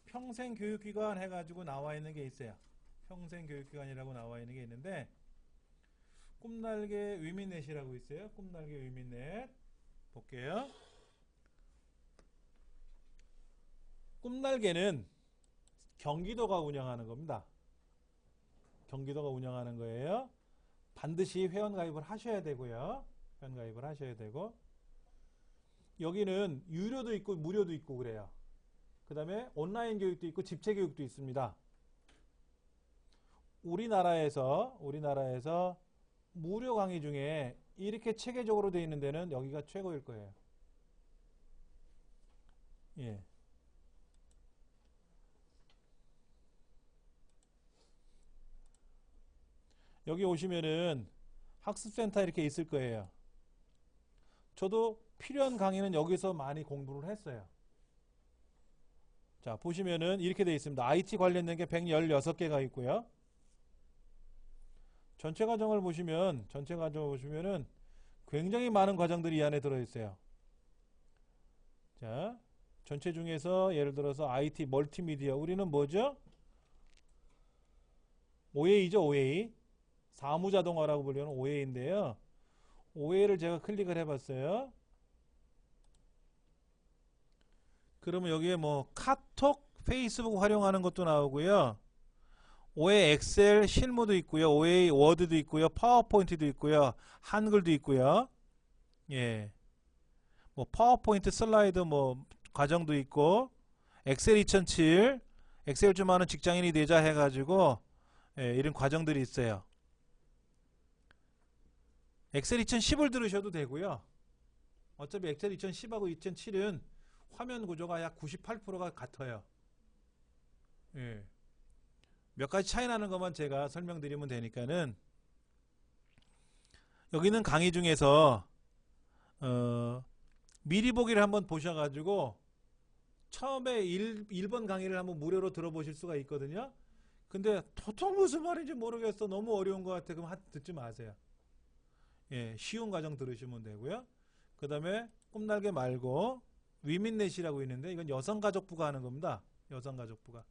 평생교육기관 해가지고 나와 있는 게 있어요. 평생교육기관이라고 나와 있는 게 있는데 꿈날개 위민넷이라고 있어요. 꿈날개 위민넷 볼게요. 꿈날개는 경기도가 운영하는 겁니다. 경기도가 운영하는 거예요. 반드시 회원가입을 하셔야 되고요. 회원가입을 하셔야 되고 여기는 유료도 있고 무료도 있고 그래요. 그 다음에 온라인 교육도 있고 집체 교육도 있습니다. 우리나라에서 무료 강의 중에 이렇게 체계적으로 되어 있는 데는 여기가 최고일 거예요. 예. 여기 오시면은 학습센터 이렇게 있을 거예요. 저도 필요한 강의는 여기서 많이 공부를 했어요. 자, 보시면은 이렇게 되어 있습니다. IT 관련된 게 116개가 있고요. 전체 과정을 보시면은 굉장히 많은 과정들이 이 안에 들어있어요. 자, 전체 중에서 예를 들어서 IT 멀티미디어, 우리는 뭐죠? OA죠, OA. 사무자동화라고 불리는 OA인데요. OA를 제가 클릭을 해봤어요. 그러면 여기에 뭐 카톡, 페이스북 활용하는 것도 나오고요. OA 엑셀 실무도 있고요. OA 워드도 있고요. 파워포인트도 있고요. 한글도 있고요. 예. 뭐 파워포인트 슬라이드 뭐 과정도 있고, 엑셀 2007, 엑셀 좀 하는 직장인이 되자 해가지고, 예, 이런 과정들이 있어요. 엑셀 2010을 들으셔도 되고요. 어차피 엑셀 2010하고 2007은 화면 구조가 약 98%가 같아요. 예. 몇 가지 차이 나는 것만 제가 설명드리면 되니까는, 여기 있는 강의 중에서 미리 보기를 한번 보셔가지고 처음에 1번 강의를 한번 무료로 들어보실 수가 있거든요. 근데 도통 무슨 말인지 모르겠어, 너무 어려운 것 같아, 그럼 듣지 마세요. 예, 쉬운 과정 들으시면 되고요. 그 다음에 꿈날개 말고 위민넷이라고 있는데, 이건 여성가족부가 하는 겁니다. 여성가족부가.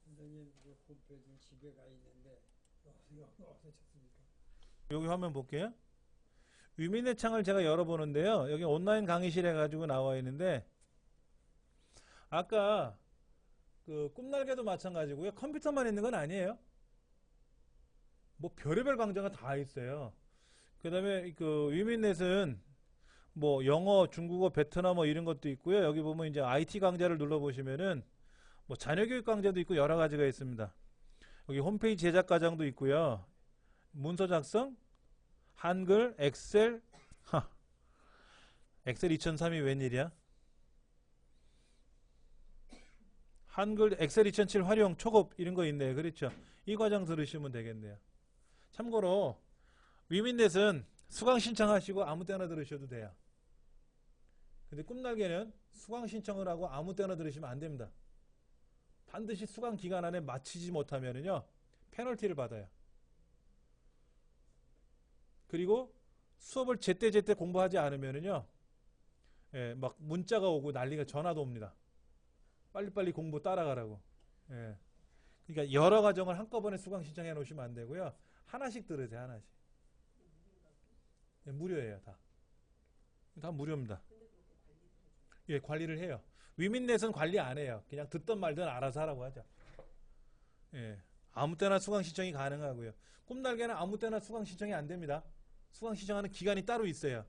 선생님, 그 홈페이지 집에 가 있는데 어디서 찾습니까? 여기 화면 볼게요. 위민넷 창을 제가 열어보는데요. 여기 온라인 강의실 해가지고 나와 있는데, 아까 그 꿈날개도 마찬가지고요. 컴퓨터만 있는 건 아니에요. 뭐 별의별 강좌가 다 있어요. 그 다음에 그 위민넷은 뭐 영어, 중국어, 베트남어 이런 것도 있고요. 여기 보면 이제 IT 강좌를 눌러보시면은 뭐 자녀교육 강좌도 있고 여러 가지가 있습니다. 여기 홈페이지 제작 과정도 있고요. 문서 작성, 한글, 엑셀, 엑셀 2003이 웬일이야? 한글, 엑셀 2007 활용, 초급 이런 거 있네요. 그렇죠? 이 과정 들으시면 되겠네요. 참고로 위민넷은 수강 신청하시고 아무 때나 들으셔도 돼요. 근데 꿈날개는 수강 신청을 하고 아무 때나 들으시면 안 됩니다. 반드시 수강 기간 안에 마치지 못하면은요, 페널티를 받아요. 그리고 수업을 제때제때 공부하지 않으면은요, 예, 막 문자가 오고 난리가, 전화도 옵니다. 빨리빨리 공부 따라가라고. 예. 그러니까 여러 과정을 한꺼번에 수강 신청해 놓으시면 안 되고요. 하나씩 들으세요, 하나씩. 예, 무료예요, 다. 다 무료입니다. 예, 관리를 해요. 위민넷은 관리 안 해요. 그냥 듣던 말든 알아서 하라고 하죠. 예. 아무 때나 수강 신청이 가능하고요. 꿈날개는 아무 때나 수강 신청이 안 됩니다. 수강 신청하는 기간이 따로 있어요.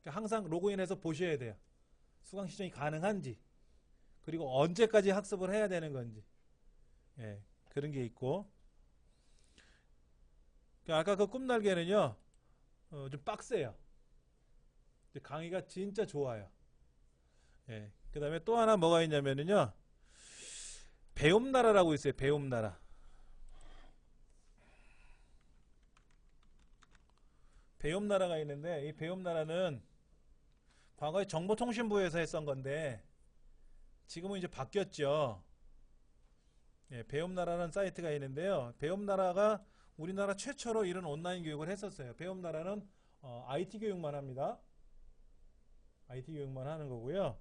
그러니까 항상 로그인해서 보셔야 돼요. 수강 신청이 가능한지, 그리고 언제까지 학습을 해야 되는 건지. 예, 그런 게 있고. 그러니까 아까 그 꿈날개는요, 좀 빡세요. 강의가 진짜 좋아요. 예, 그 다음에 또 하나 뭐가 있냐면요, 배움나라라고 있어요. 배움나라. 배움나라가 있는데, 이 배움나라는 과거에 정보통신부에서 했던 건데 지금은 이제 바뀌었죠. 예, 배움나라는 사이트가 있는데요. 배움나라가 우리나라 최초로 이런 온라인 교육을 했었어요. 배움나라는 IT 교육만 합니다. IT 교육만 하는 거고요.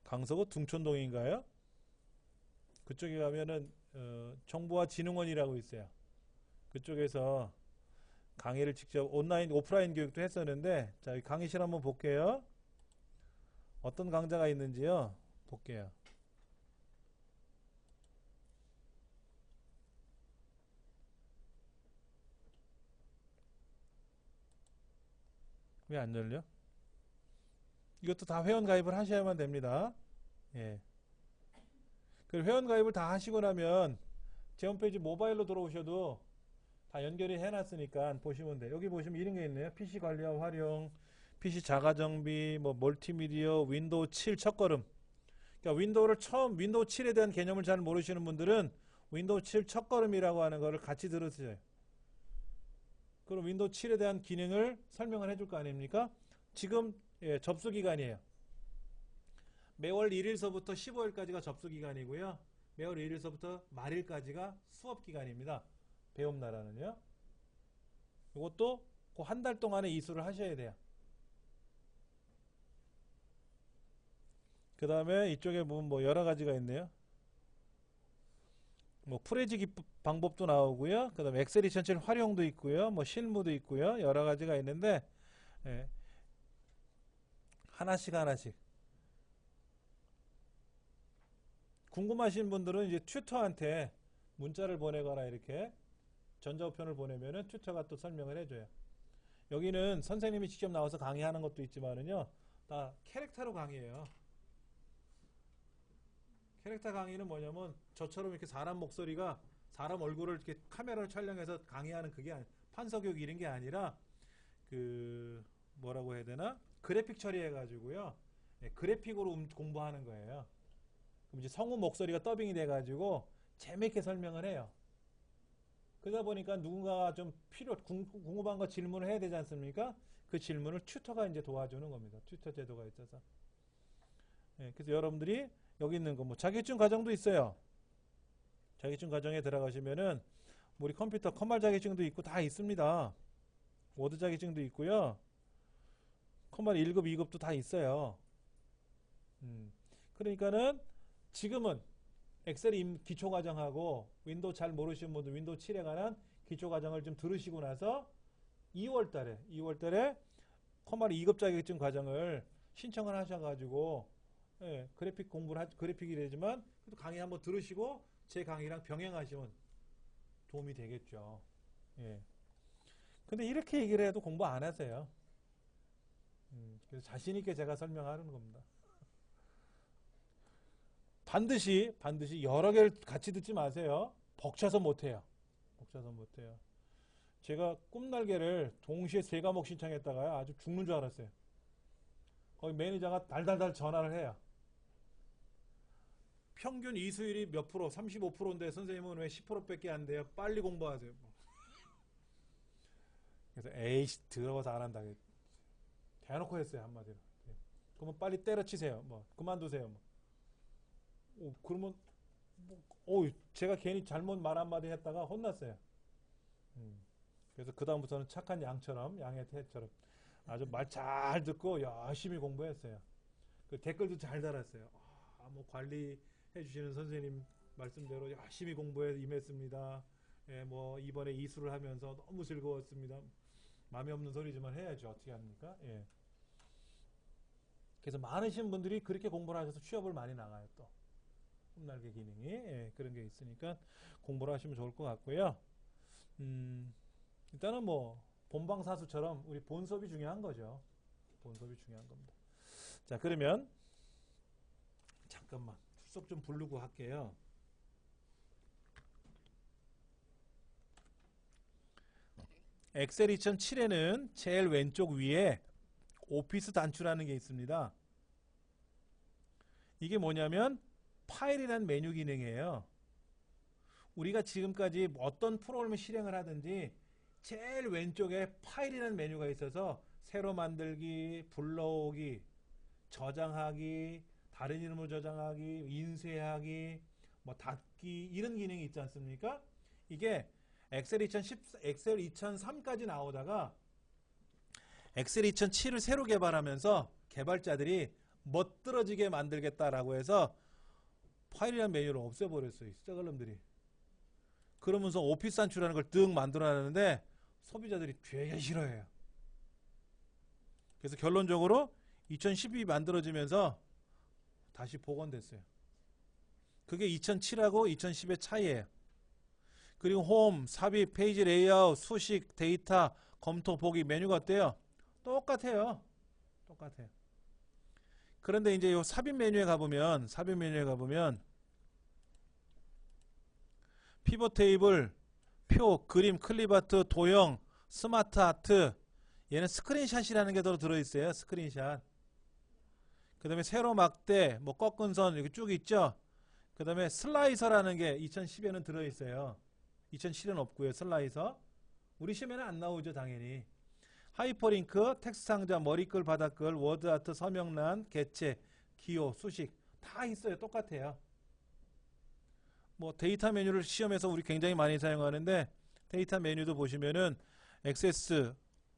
강서구 둥촌동인가요? 그쪽에 가면은 정보화진흥원이라고 있어요. 그쪽에서 강의를 직접 온라인, 오프라인 교육도 했었는데, 자, 강의실 한번 볼게요. 어떤 강좌가 있는지요? 볼게요. 왜 안 열려? 이것도 다 회원 가입을 하셔야만 됩니다. 예. 그 회원 가입을 다 하시고 나면 제 홈페이지 모바일로 들어오셔도 다 연결이 해놨으니까 보시면 돼요. 여기 보시면 이런 게 있네요. PC 관리와 활용, PC 자가정비, 뭐 멀티미디어, 윈도우 7 첫걸음. 그러니까 윈도우 7에 대한 개념을 잘 모르시는 분들은 윈도우 7 첫걸음이라고 하는 거를 같이 들으세요. 그럼 윈도우 7에 대한 기능을 설명을 해줄 거 아닙니까? 지금 접수 기간이에요. 매월 1일서부터 15일까지가 접수 기간이고요. 매월 1일서부터 말일까지가 수업 기간입니다. 배움나라는요. 이것도 그 한 달 동안에 이수를 하셔야 돼요. 그 다음에 이쪽에 보면 뭐 여러 가지가 있네요. 뭐 프레지 방법도 나오고요. 그 다음에 엑셀 2007 활용도 있고요. 뭐 실무도 있고요. 여러 가지가 있는데 예. 하나씩 궁금하신 분들은 이제 튜터한테 문자를 보내거나 이렇게 전자우편을 보내면은 튜터가 또 설명을 해줘요. 여기는 선생님이 직접 나와서 강의하는 것도 있지만은요, 다 캐릭터로 강의해요. 캐릭터 강의는 뭐냐면 저처럼 이렇게 사람 목소리가 사람 얼굴을 이렇게 카메라로 촬영해서 강의하는 그게 판서교육 이런 게 아니라 그 뭐라고 해야 되나? 그래픽 처리해가지고요. 예, 그래픽으로 공부하는 거예요. 그럼 이제 성우 목소리가 더빙이 돼가지고 재밌게 설명을 해요. 그러다 보니까 누군가가 좀 궁금한 거 질문을 해야 되지 않습니까? 그 질문을 튜터가 이제 도와주는 겁니다. 튜터 제도가 있어서. 예, 그래서 여러분들이 여기 있는 거 뭐 자격증 과정도 있어요. 자격증 과정에 들어가시면은 우리 컴퓨터 컴활 자격증도 있고 다 있습니다. 워드 자격증도 있고요. 컴활 1급, 2급도 다 있어요. 그러니까는 지금은 엑셀 기초 과정하고 윈도우 잘 모르시는 분들 윈도우 7에 관한 기초 과정을 좀 들으시고 나서 2월 달에 컴활 2급 자격증 과정을 신청을 하셔가지고 예, 그래픽 공부를 그래픽이 되지만 그래도 강의 한번 들으시고 제 강의랑 병행하시면 도움이 되겠죠. 예. 근데 이렇게 얘기를 해도 공부 안 하세요. 그래서 자신 있게 제가 설명하는 겁니다. 반드시 여러 개를 같이 듣지 마세요. 벅차서 못해요. 제가 꿈날개를 동시에 3과목 신청했다가 아주 죽는 줄 알았어요. 거기 매니저가 달달달 전화를 해요. 평균 이수율이 몇 프로? 35%인데 선생님은 왜 10%밖에 안 돼요? 빨리 공부하세요. 그래서 에이씨 더러워서 안 한다. 대놓고 했어요. 한마디로. 그러면 빨리 때려치세요. 뭐 그만두세요. 그러면 제가 괜히 잘못 말 한마디 했다가 혼났어요. 그래서 그 다음부터는 착한 양처럼 양의 태처럼 아주 말 잘 듣고 열심히 공부했어요. 그 댓글도 잘 달았어요. 뭐 관리해 주시는 선생님 말씀대로 열심히 공부에 임했습니다. 예, 뭐 이번에 이수를 하면서 너무 즐거웠습니다. 마음에 없는 소리지만 해야죠. 어떻게 합니까? 예. 그래서 많으신 분들이 그렇게 공부를 하셔서 취업을 많이 나가요. 또 꿈날개 기능이 그런 게 있으니까 공부를 하시면 좋을 것 같고요. 일단은 뭐 본방사수처럼 우리 본수업이 중요한 거죠. 본수업이 중요한 겁니다. 자, 그러면 잠깐만 출석 좀 부르고 할게요. 엑셀 2007에는 제일 왼쪽 위에 오피스 단추라는 게 있습니다. 이게 뭐냐면 파일이라는 메뉴 기능이에요. 우리가 지금까지 어떤 프로그램을 실행을 하든지 제일 왼쪽에 파일이라는 메뉴가 있어서 새로 만들기, 불러오기, 저장하기, 다른 이름으로 저장하기, 인쇄하기, 뭐 닫기 이런 기능이 있지 않습니까? 이게 엑셀 2003까지 나오다가 엑셀 2007을 새로 개발하면서 개발자들이 멋들어지게 만들겠다라고 해서 파일이라는 메뉴를 없애버렸어요. 썩을놈들이. 그러면서 오피스 단추라는 걸 뜩 만들어놨는데 소비자들이 되게 싫어해요. 그래서 결론적으로 2012 만들어지면서 다시 복원됐어요. 그게 2007하고 2010의 차이예요. 그리고 홈, 삽입, 페이지 레이아웃, 수식, 데이터, 검토, 보기 메뉴가 어때요? 똑같아요. 그런데 이제 요 삽입 메뉴에 가보면 피벗 테이블, 표, 그림, 클립아트, 도형, 스마트 아트 얘는 스크린샷이라는 게 더 들어있어요. 스크린샷. 그 다음에 세로 막대, 뭐 꺾은 선 이렇게 쭉 있죠. 그 다음에 슬라이서라는 게 2010에는 들어있어요. 2007에는 없고요. 슬라이서. 우리 시험에는 안 나오죠, 당연히. 하이퍼링크, 텍스트 상자, 머리글, 바닥글, 워드아트, 서명란, 개체, 기호, 수식 다 있어요. 똑같아요. 뭐 데이터 메뉴를 시험에서 우리 굉장히 많이 사용하는데 데이터 메뉴도 보시면은 액세스,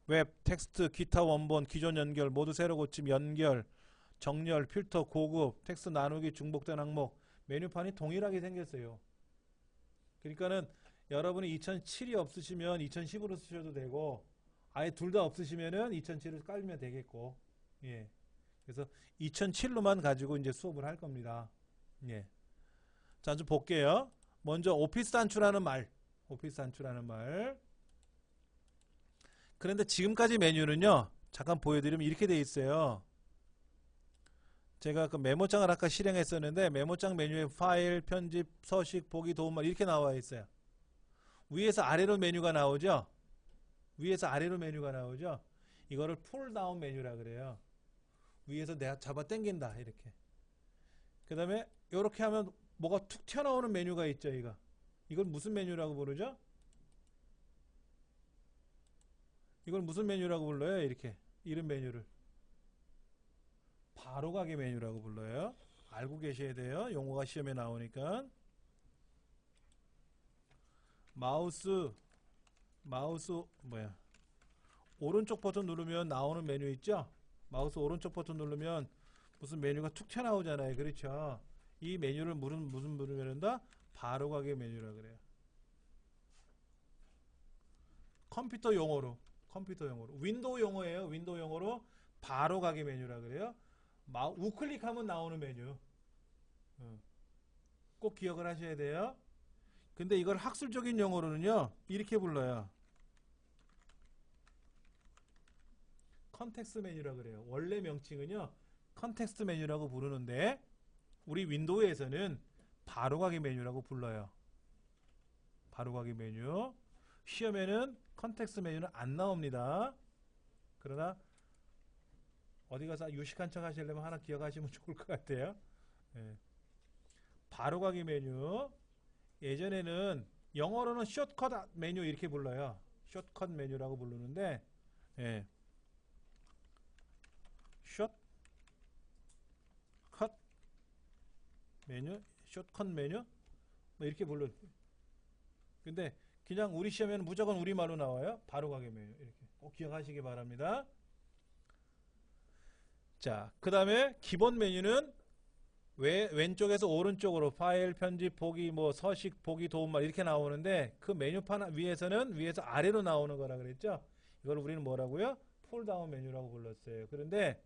웹, 텍스트, 기타 원본, 기존 연결, 모두 새로 고침, 연결, 정렬, 필터, 고급, 텍스트 나누기, 중복된 항목 메뉴판이 동일하게 생겼어요. 그러니까는 여러분이 2007이 없으시면 2010으로 쓰셔도 되고 아예 둘 다 없으시면은 2007을 깔면 되겠고 예. 그래서 2007로만 가지고 이제 수업을 할 겁니다. 예. 자, 좀 볼게요. 먼저 오피스 단추라는 말. 오피스 단추라는 말. 그런데 지금까지 메뉴는요. 잠깐 보여드리면 이렇게 돼 있어요. 제가 그 메모장을 아까 실행했었는데 메모장 메뉴에 파일, 편집, 서식, 보기, 도움말 이렇게 나와 있어요. 위에서 아래로 메뉴가 나오죠. 위에서 아래로 메뉴가 나오죠. 이거를 풀다운 메뉴라 그래요. 위에서 내가 잡아 당긴다 이렇게. 그 다음에 이렇게 하면 뭐가 툭 튀어나오는 메뉴가 있죠. 이걸 무슨 메뉴라고 부르죠? 이걸 무슨 메뉴라고 불러요? 이렇게 이런 메뉴를 바로가기 메뉴라고 불러요. 알고 계셔야 돼요. 용어가 시험에 나오니까. 마우스 뭐야, 오른쪽 버튼 누르면 나오는 메뉴 있죠. 마우스 오른쪽 버튼 누르면 무슨 메뉴가 툭 튀어나오잖아요. 그렇죠. 이 메뉴를 무슨 메뉴란다? 바로가기 메뉴라 그래요. 컴퓨터 용어로 윈도우 용어예요. 윈도우 용어로 바로가기 메뉴라 그래요. 우클릭하면 나오는 메뉴. 꼭 기억을 하셔야 돼요. 근데 이걸 학술적인 용어로는요 이렇게 불러요. 컨텍스트 메뉴라 그래요. 원래 명칭은요 컨텍스트 메뉴라고 부르는데 우리 윈도우에서는 바로가기 메뉴라고 불러요. 바로가기 메뉴. 시험에는 컨텍스트 메뉴는 안 나옵니다. 그러나 어디 가서 유식한 척 하시려면 하나 기억하시면 좋을 것 같아요. 예. 바로가기 메뉴. 예전에는 영어로는 숏컷 메뉴 이렇게 불러요. 숏컷 메뉴라고 부르는데 예. 숏컷 메뉴, 숏컷 메뉴 뭐 이렇게 불러. 근데 그냥 우리 시험에는 무조건 우리말로 나와요. 바로가기 메뉴 이렇게 꼭 기억하시기 바랍니다. 자, 그 다음에 기본 메뉴는 왼쪽에서 오른쪽으로 파일, 편집, 보기, 뭐 서식, 보기, 도움말 이렇게 나오는데 그 메뉴판 위에서는 위에서 아래로 나오는 거라 그랬죠. 이걸 우리는 뭐라고요? 폴다운 메뉴라고 불렀어요. 그런데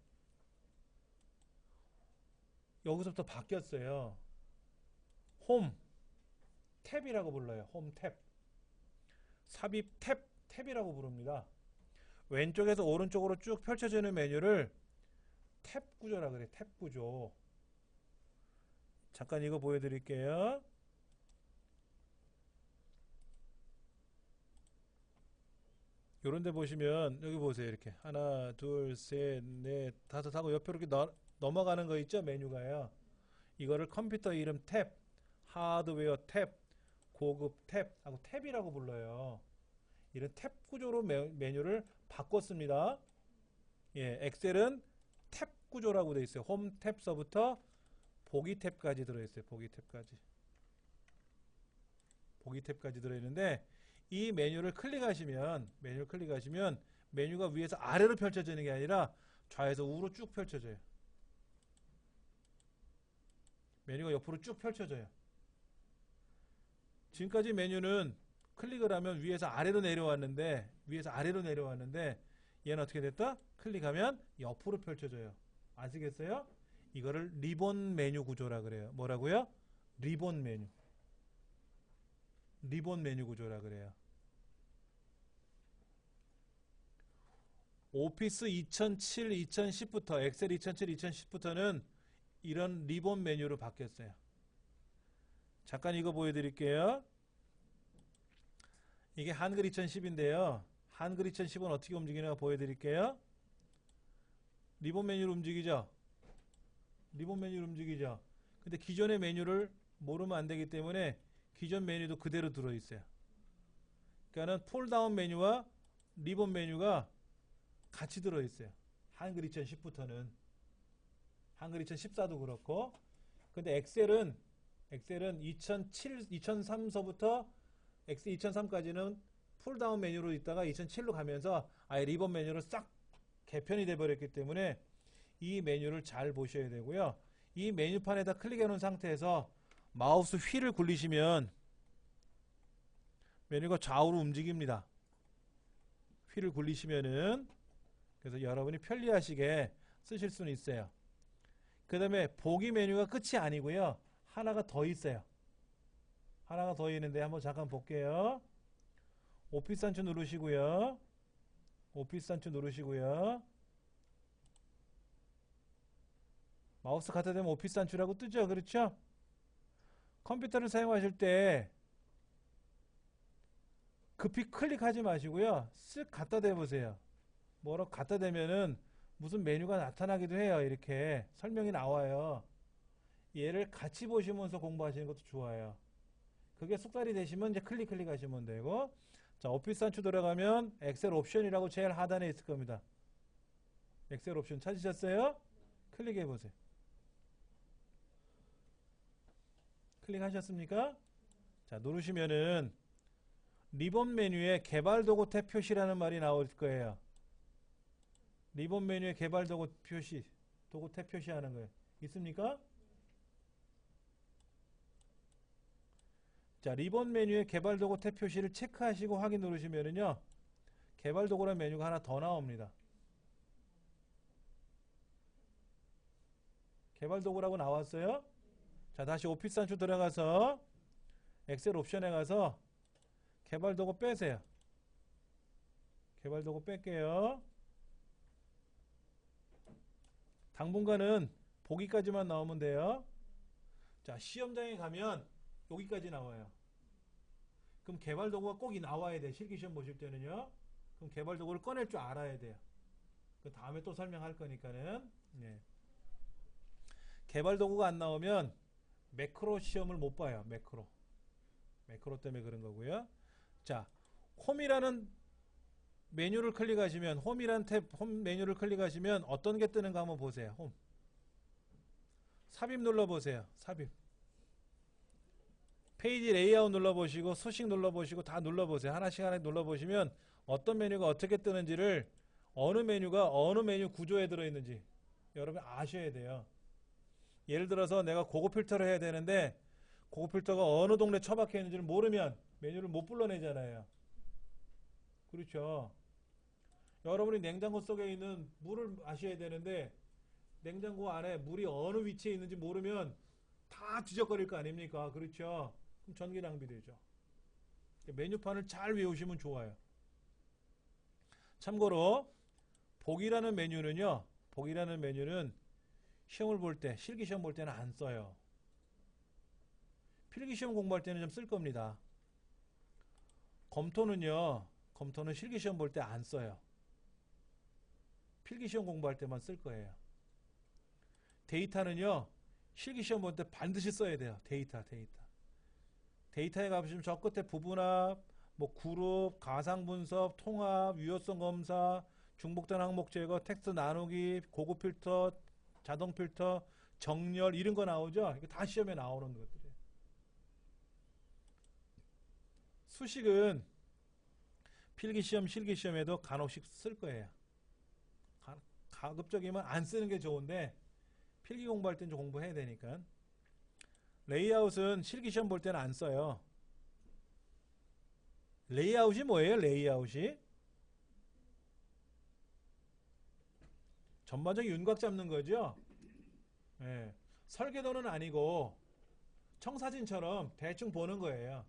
여기서부터 바뀌었어요. 홈 탭이라고 불러요. 홈 탭. 삽입 탭이라고 부릅니다. 왼쪽에서 오른쪽으로 쭉 펼쳐지는 메뉴를 탭 구조라 그래. 탭 구조. 잠깐 이거 보여드릴게요. 요런데 보시면 여기 보세요. 이렇게 하나 둘셋넷 다섯 하고 옆으로 이렇게 넘어가는 거 있죠. 메뉴가요. 이거를 컴퓨터 이름 탭, 하드웨어 탭, 고급 탭 하고 탭이라고 불러요. 이런 탭 구조로 메뉴를 바꿨습니다. 예, 엑셀은 탭 구조라고 되어 있어요. 홈 탭서부터 보기 탭까지 들어있어요. 보기 탭까지 들어있는데 이 메뉴를 클릭하시면 메뉴가 위에서 아래로 펼쳐지는 게 아니라 좌에서 우로 쭉 펼쳐져요. 메뉴가 옆으로 쭉 펼쳐져요. 지금까지 메뉴는 클릭을 하면 위에서 아래로 내려왔는데 얘는 어떻게 됐다? 클릭하면 옆으로 펼쳐져요. 아시겠어요? 이거를 리본 메뉴 구조라 그래요. 뭐라고요? 리본 메뉴 구조라 그래요. 오피스 2007, 2010부터 엑셀 2007, 2010부터는 이런 리본 메뉴로 바뀌었어요. 잠깐 이거 보여드릴게요. 이게 한글 2010인데요. 한글 2010은 어떻게 움직이는가 보여드릴게요. 리본 메뉴로 움직이죠. 근데 기존의 메뉴를 모르면 안 되기 때문에 기존 메뉴도 그대로 들어있어요. 그러니까는 폴다운 메뉴와 리본 메뉴가 같이 들어있어요. 한글 2010부터는. 한글 2014도 그렇고. 근데 엑셀은 2007, 2003서부터 엑셀 2003까지는 폴다운 메뉴로 있다가 2007로 가면서 아예 리본 메뉴로 싹 개편이 돼버렸기 때문에 이 메뉴를 잘 보셔야 되고요. 이 메뉴판에다 클릭해 놓은 상태에서 마우스 휠을 굴리시면 메뉴가 좌우로 움직입니다. 휠을 굴리시면은 그래서 여러분이 편리하시게 쓰실 수는 있어요. 그 다음에 보기 메뉴가 끝이 아니고요. 하나가 더 있어요. 하나가 더 있는데 한번 잠깐 볼게요. 오피스 단추 누르시고요. 오피스 단추 누르시고요. 마우스 갖다 대면 오피스 단추라고 뜨죠. 그렇죠? 컴퓨터를 사용하실 때 급히 클릭하지 마시고요. 쓱 갖다 대보세요. 뭐라고 갖다 대면은 무슨 메뉴가 나타나기도 해요. 이렇게 설명이 나와요. 얘를 같이 보시면서 공부하시는 것도 좋아요. 그게 쑥달이 되시면 이제 클릭 하시면 되고, 자, 오피스 단추 들어가면 엑셀 옵션이라고 제일 하단에 있을 겁니다. 엑셀 옵션 찾으셨어요? 클릭해 보세요. 클릭하셨습니까? 자, 누르시면은 리본 메뉴에 개발 도구 탭 표시라는 말이 나올 거예요. 리본 메뉴에 개발 도구 표시, 도구 탭 표시하는 거예요. 있습니까? 자, 리본 메뉴에 개발 도구 탭 표시를 체크하시고 확인 누르시면은요. 개발 도구라는 메뉴가 하나 더 나옵니다. 개발 도구라고 나왔어요? 자, 다시 오피스 단추 들어가서 엑셀 옵션에 가서 개발 도구 빼세요. 개발 도구 뺄게요. 당분간은 보기까지만 나오면 돼요. 자, 시험장에 가면 여기까지 나와요. 그럼 개발 도구가 꼭 나와야 돼. 실기시험 보실 때는요. 그럼 개발 도구를 꺼낼 줄 알아야 돼요. 그 다음에 또 설명할 거니까는. 네. 개발 도구가 안 나오면 매크로 시험을 못 봐요. 매크로. 매크로 때문에 그런 거고요. 자, 홈이라는 메뉴를 클릭하시면 홈이라는 탭, 홈 메뉴를 클릭하시면 어떤 게 뜨는가 한번 보세요. 홈. 삽입 눌러보세요. 삽입. 페이지 레이아웃 눌러보시고 수식 눌러보시고 다 눌러보세요. 하나씩 눌러보시면 어떤 메뉴가 어떻게 뜨는지를 어느 메뉴가 어느 메뉴 구조에 들어있는지 여러분 아셔야 돼요. 예를 들어서 내가 고급 필터를 해야 되는데 고급 필터가 어느 동네 처박혀 있는지를 모르면 메뉴를 못 불러내잖아요. 그렇죠. 여러분이 냉장고 속에 있는 물을 아셔야 되는데 냉장고 안에 물이 어느 위치에 있는지 모르면 다 뒤적거릴 거 아닙니까? 그렇죠. 그럼 전기 낭비되죠. 메뉴판을 잘 외우시면 좋아요. 참고로 보기라는 메뉴는요. 보기라는 메뉴는 시험을 볼 때, 실기시험 볼 때는 안 써요. 필기시험 공부할 때는 좀 쓸 겁니다. 검토는요. 검토는 실기시험 볼 때 안 써요. 필기시험 공부할 때만 쓸 거예요. 데이터는요. 실기시험 볼 때 반드시 써야 돼요. 데이터에 가보시면 저 끝에 부분합, 뭐 그룹, 가상분석, 통합, 유효성 검사, 중복된 항목 제거, 텍스트 나누기, 고급 필터, 자동 필터, 정렬 이런 거 나오죠? 이거 다 시험에 나오는 것들이에요. 수식은 필기시험, 실기시험에도 간혹씩 쓸 거예요. 가급적이면 안 쓰는 게 좋은데 필기 공부할 땐 좀 공부해야 되니까. 레이아웃은 실기시험 볼 때는 안 써요. 레이아웃이 뭐예요? 레이아웃이? 전반적인 윤곽 잡는 거죠. 네. 설계도는 아니고 청사진처럼 대충 보는 거예요.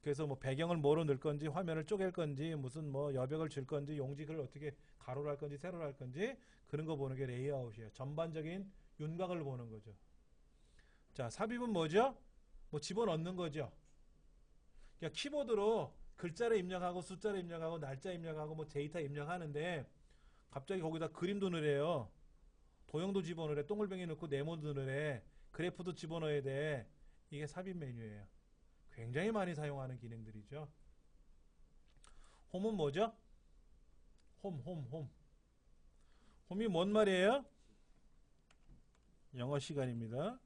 그래서 뭐 배경을 뭐로 넣을 건지 화면을 쪼갤 건지 무슨 뭐 여백을 줄 건지 용지글을 어떻게 가로로 할 건지 세로로 할 건지 그런 거 보는 게 레이아웃이에요. 전반적인 윤곽을 보는 거죠. 자, 삽입은 뭐죠? 뭐 집어넣는 거죠. 그러니까 키보드로 글자를 입력하고 숫자를 입력하고 날짜 입력하고 뭐 데이터 입력하는데 갑자기 거기다 그림도 넣으래요. 도형도 집어넣으래. 동글뱅이 넣고 네모도 넣으래. 그래프도 집어넣어야 돼. 이게 삽입 메뉴예요. 굉장히 많이 사용하는 기능들이죠. 홈은 뭐죠? 홈. 홈이 뭔 말이에요? 영어 시간입니다.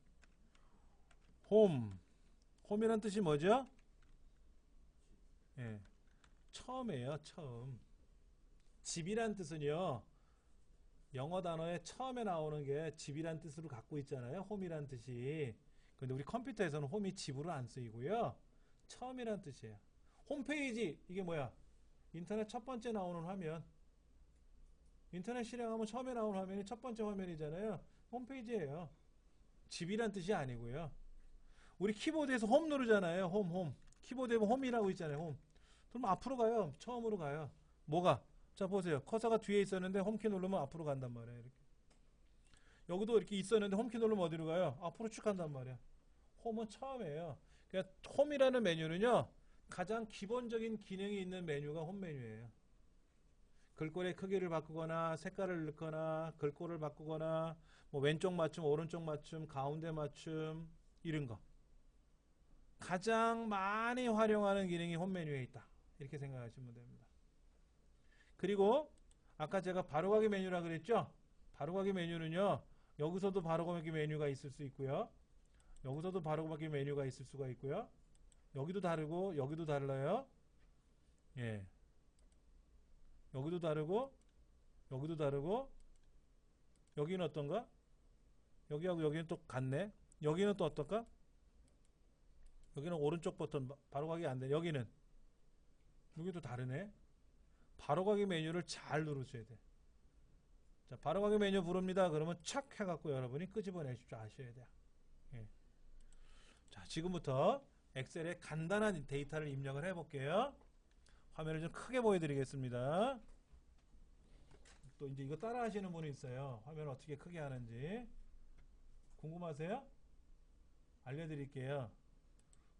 홈이란 뜻이 뭐죠? 예, 처음이에요. 처음. 집이란 뜻은요, 영어 단어의 처음에 나오는 게 집이란 뜻으로 갖고 있잖아요. 홈이란 뜻이. 근데 우리 컴퓨터에서는 홈이 집으로 안 쓰이고요. 처음이란 뜻이에요. 홈페이지, 이게 뭐야? 인터넷 첫 번째 나오는 화면. 인터넷 실행하면 처음에 나오는 화면이 첫 번째 화면이잖아요. 홈페이지예요. 집이란 뜻이 아니고요. 우리 키보드에서 홈 누르잖아요. 홈. 키보드에 홈이라고 있잖아요. 홈. 그럼 앞으로 가요. 처음으로 가요. 뭐가? 자, 보세요. 커서가 뒤에 있었는데 홈키 누르면 앞으로 간단 말이에요. 이렇게. 여기도 이렇게 있었는데 홈키 누르면 어디로 가요? 앞으로 쭉 간단 말이에요. 홈은 처음이에요. 그러니까 홈이라는 메뉴는요, 가장 기본적인 기능이 있는 메뉴가 홈 메뉴예요. 글꼴의 크기를 바꾸거나 색깔을 넣거나 글꼴을 바꾸거나 뭐 왼쪽 맞춤, 오른쪽 맞춤, 가운데 맞춤 이런 거. 가장 많이 활용하는 기능이 홈 메뉴에 있다. 이렇게 생각하시면 됩니다. 그리고 아까 제가 바로가기 메뉴라 그랬죠? 바로가기 메뉴는요, 여기서도 바로가기 메뉴가 있을 수 있고요. 여기서도 바로가기 메뉴가 있을 수가 있고요. 여기도 다르고 여기도 달라요. 예. 여기도 다르고 여기도 다르고 여기는 어떤가? 여기하고 여기는 또 같네. 여기는 또 어떨까? 여기는 오른쪽 버튼 바로가기 안 돼. 여기는 여기도 다르네. 바로가기 메뉴를 잘 누르셔야 돼. 자, 바로가기 메뉴 부릅니다. 그러면 착 해갖고 여러분이 끄집어내십시오. 아셔야 돼요. 예. 자, 지금부터 엑셀에 간단한 데이터를 입력을 해볼게요. 화면을 좀 크게 보여드리겠습니다. 또 이제 이거 따라 하시는 분이 있어요. 화면을 어떻게 크게 하는지. 궁금하세요? 알려드릴게요.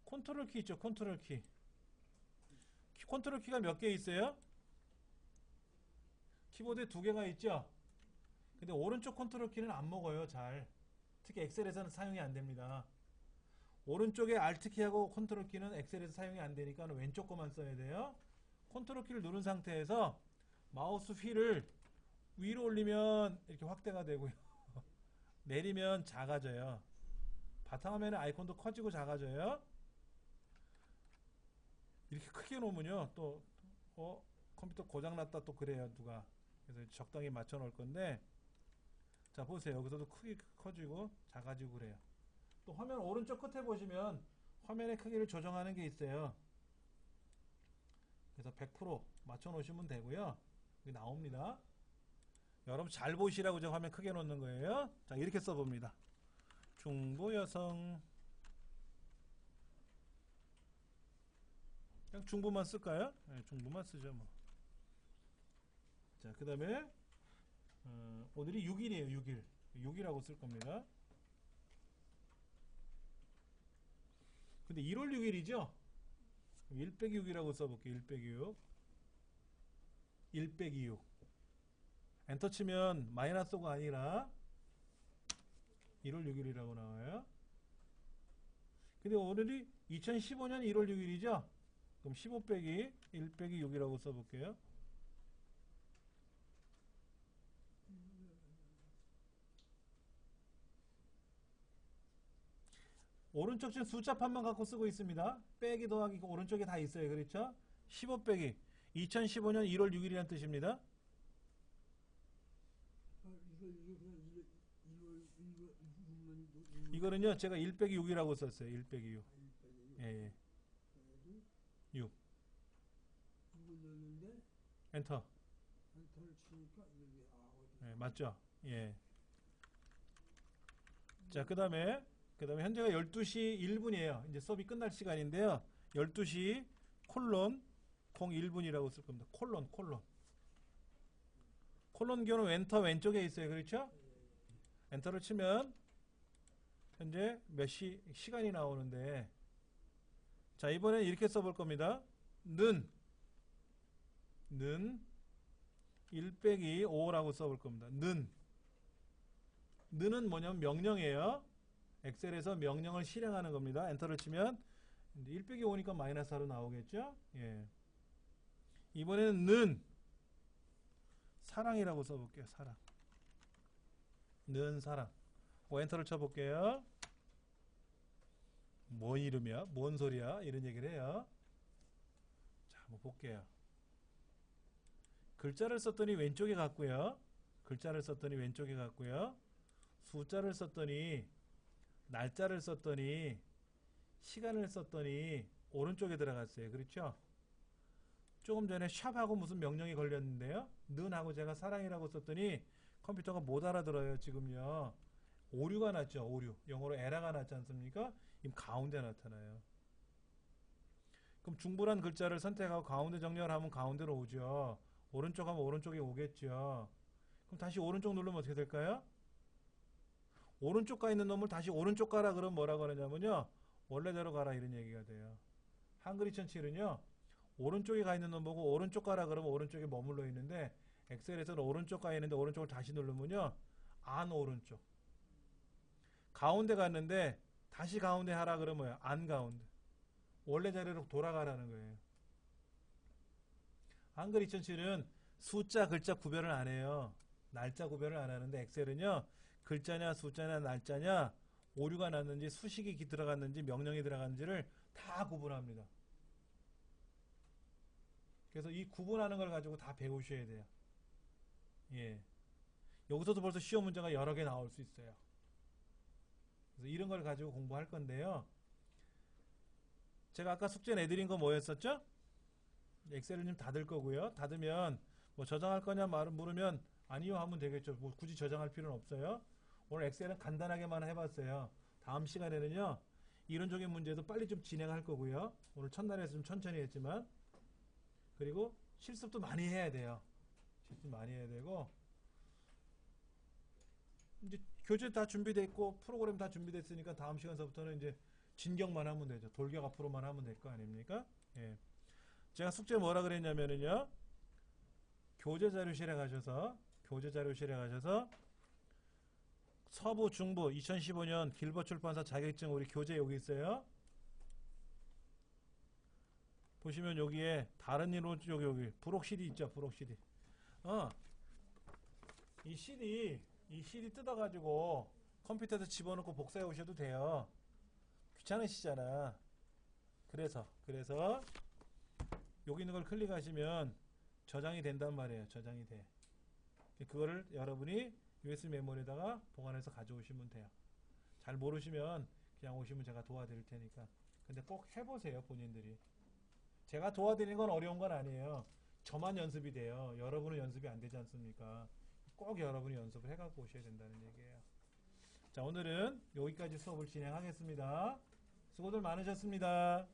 컨트롤 키 있죠? 컨트롤 키. 컨트롤 키가 몇 개 있어요? 키보드에 2개가 있죠? 근데 오른쪽 컨트롤 키는 안 먹어요, 잘. 특히 엑셀에서는 사용이 안 됩니다. 오른쪽에 Alt 키하고 컨트롤 키는 엑셀에서 사용이 안 되니까 왼쪽 거만 써야 돼요. 컨트롤 키를 누른 상태에서 마우스 휠을 위로 올리면 이렇게 확대가 되고요. 내리면 작아져요. 바탕화면의 아이콘도 커지고 작아져요. 이렇게 크게 놓으면요, 또 컴퓨터 고장났다 또 그래요, 누가. 그래서 적당히 맞춰 놓을 건데, 자, 보세요. 여기서도 크게 커지고 작아지고 그래요. 또 화면 오른쪽 끝에 보시면 화면의 크기를 조정하는 게 있어요. 그래서 100% 맞춰 놓으시면 되고요. 여기 나옵니다. 여러분 잘 보시라고 제가 화면 크게 놓는 거예요. 자, 이렇게 써봅니다. 중부 여성. 그냥 중부만 쓸까요? 네, 중부만 쓰죠 뭐. 자, 그 다음에 오늘이 6일이에요. 6일. 6이라고 쓸 겁니다. 근데 1월 6일이죠? 1 빼기 6이라고 써볼게요. 1 빼기 6. 1 빼기 6. 엔터 치면 마이너스 5가 아니라 1월 6일이라고 나와요. 근데 오늘이 2015년 1월 6일이죠? 그럼 15 빼기 1 빼기 6이라고 써볼게요. 오른쪽 지금 숫자판만 갖고 쓰고 있습니다. 빼기 더하기 오른쪽에 다 있어요. 그렇죠? 15 빼기 2015년 1월 6일이라는 뜻입니다. 이거는요, 제가 1 빼기 6이라고 썼어요. 1 빼기 6. 예. 6. 엔터. 예, 맞죠? 예. 자, 그 다음에 현재가 12시 1분이에요. 이제 수업이 끝날 시간인데요. 12시 콜론 01분이라고 쓸 겁니다. 콜론. 콜론 기호는 엔터 왼쪽에 있어요. 그렇죠? 엔터를 치면 현재 몇 시간이 나오는데, 자, 이번엔 이렇게 써볼 겁니다. 는 1 빼기 5라고 써볼 겁니다. 는은 뭐냐면 명령이에요. 엑셀에서 명령을 실행하는 겁니다. 엔터를 치면 이제 1 빼기 5니까 마이너스 4로 나오겠죠? 예. 이번에는 는 사랑이라고 써볼게요. 사랑. 는 사랑. 엔터를 쳐볼게요. 뭔 이름이야? 뭔 소리야? 이런 얘기를 해요. 자, 한번 볼게요. 글자를 썼더니 왼쪽에 갔고요. 글자를 썼더니 왼쪽에 갔고요. 숫자를 썼더니 날짜를 썼더니 시간을 썼더니 오른쪽에 들어갔어요. 그렇죠? 조금 전에 샵하고 무슨 명령이 걸렸는데요. 는하고 제가 사랑이라고 썼더니 컴퓨터가 못 알아들어요. 지금요. 오류가 났죠. 오류. 영어로 에러가 났지 않습니까? 이 가운데 나타나요. 그럼 중불한 글자를 선택하고 가운데 정렬을 하면 가운데로 오죠. 오른쪽 하면 오른쪽에 오겠죠. 그럼 다시 오른쪽 누르면 어떻게 될까요? 오른쪽 가 있는 놈을 다시 오른쪽 가라 그러면 뭐라고 하느냐면요. 원래대로 가라 이런 얘기가 돼요. 한글 2007은요. 오른쪽에 가 있는 놈 보고 오른쪽 가라 그러면 오른쪽에 머물러 있는데 엑셀에서는 오른쪽 가 있는데 오른쪽을 다시 누르면요. 안 오른쪽. 가운데 갔는데 다시 가운데 하라 그러면 뭐예요? 안 가운데. 원래 자리로 돌아가라는 거예요. 한글 2007은 숫자, 글자 구별을 안 해요. 날짜 구별을 안 하는데 엑셀은요. 글자냐, 숫자냐, 날짜냐, 오류가 났는지, 수식이 들어갔는지, 명령이 들어갔는지를 다 구분합니다. 그래서 이 구분하는 걸 가지고 다 배우셔야 돼요. 예. 여기서도 벌써 시험 문제가 여러 개 나올 수 있어요. 그래서 이런 걸 가지고 공부할 건데요. 제가 아까 숙제 내드린 거 뭐였었죠? 엑셀을 좀 닫을 거고요. 닫으면 뭐 저장할 거냐 말은 물으면 아니요 하면 되겠죠. 뭐 굳이 저장할 필요는 없어요. 오늘 엑셀은 간단하게만 해봤어요. 다음 시간에는요. 이론적인 문제도 빨리 좀 진행할 거고요. 오늘 첫날에서 좀 천천히 했지만 그리고 실습도 많이 해야 돼요. 실습 많이 해야 되고 이제 교재 다 준비됐고 프로그램 다 준비됐으니까 다음 시간서부터는 이제 진격만 하면 되죠. 돌격 앞으로만 하면 될 거 아닙니까? 예. 제가 숙제 뭐라 그랬냐면은요. 교재 자료실에 가셔서 서부 중부 2015년 길버 출판사 자격증 우리 교재 여기 있어요. 보시면 여기에 다른 일로 여기 부록 CD 있죠. 부록 CD. 이 CD 뜯어가지고 컴퓨터에서 집어넣고 복사해 오셔도 돼요. 귀찮으시잖아. 그래서 여기 있는 걸 클릭하시면 저장이 된단 말이에요. 저장이 돼. 그거를 여러분이 USB 메모리에다가 보관해서 가져오시면 돼요. 잘 모르시면 그냥 오시면 제가 도와드릴 테니까. 근데 꼭 해보세요. 본인들이. 제가 도와드리는 건 어려운 건 아니에요. 저만 연습이 돼요. 여러분은 연습이 안 되지 않습니까? 꼭 여러분이 연습을 해갖고 오셔야 된다는 얘기예요. 자, 오늘은 여기까지 수업을 진행하겠습니다. 수고들 많으셨습니다.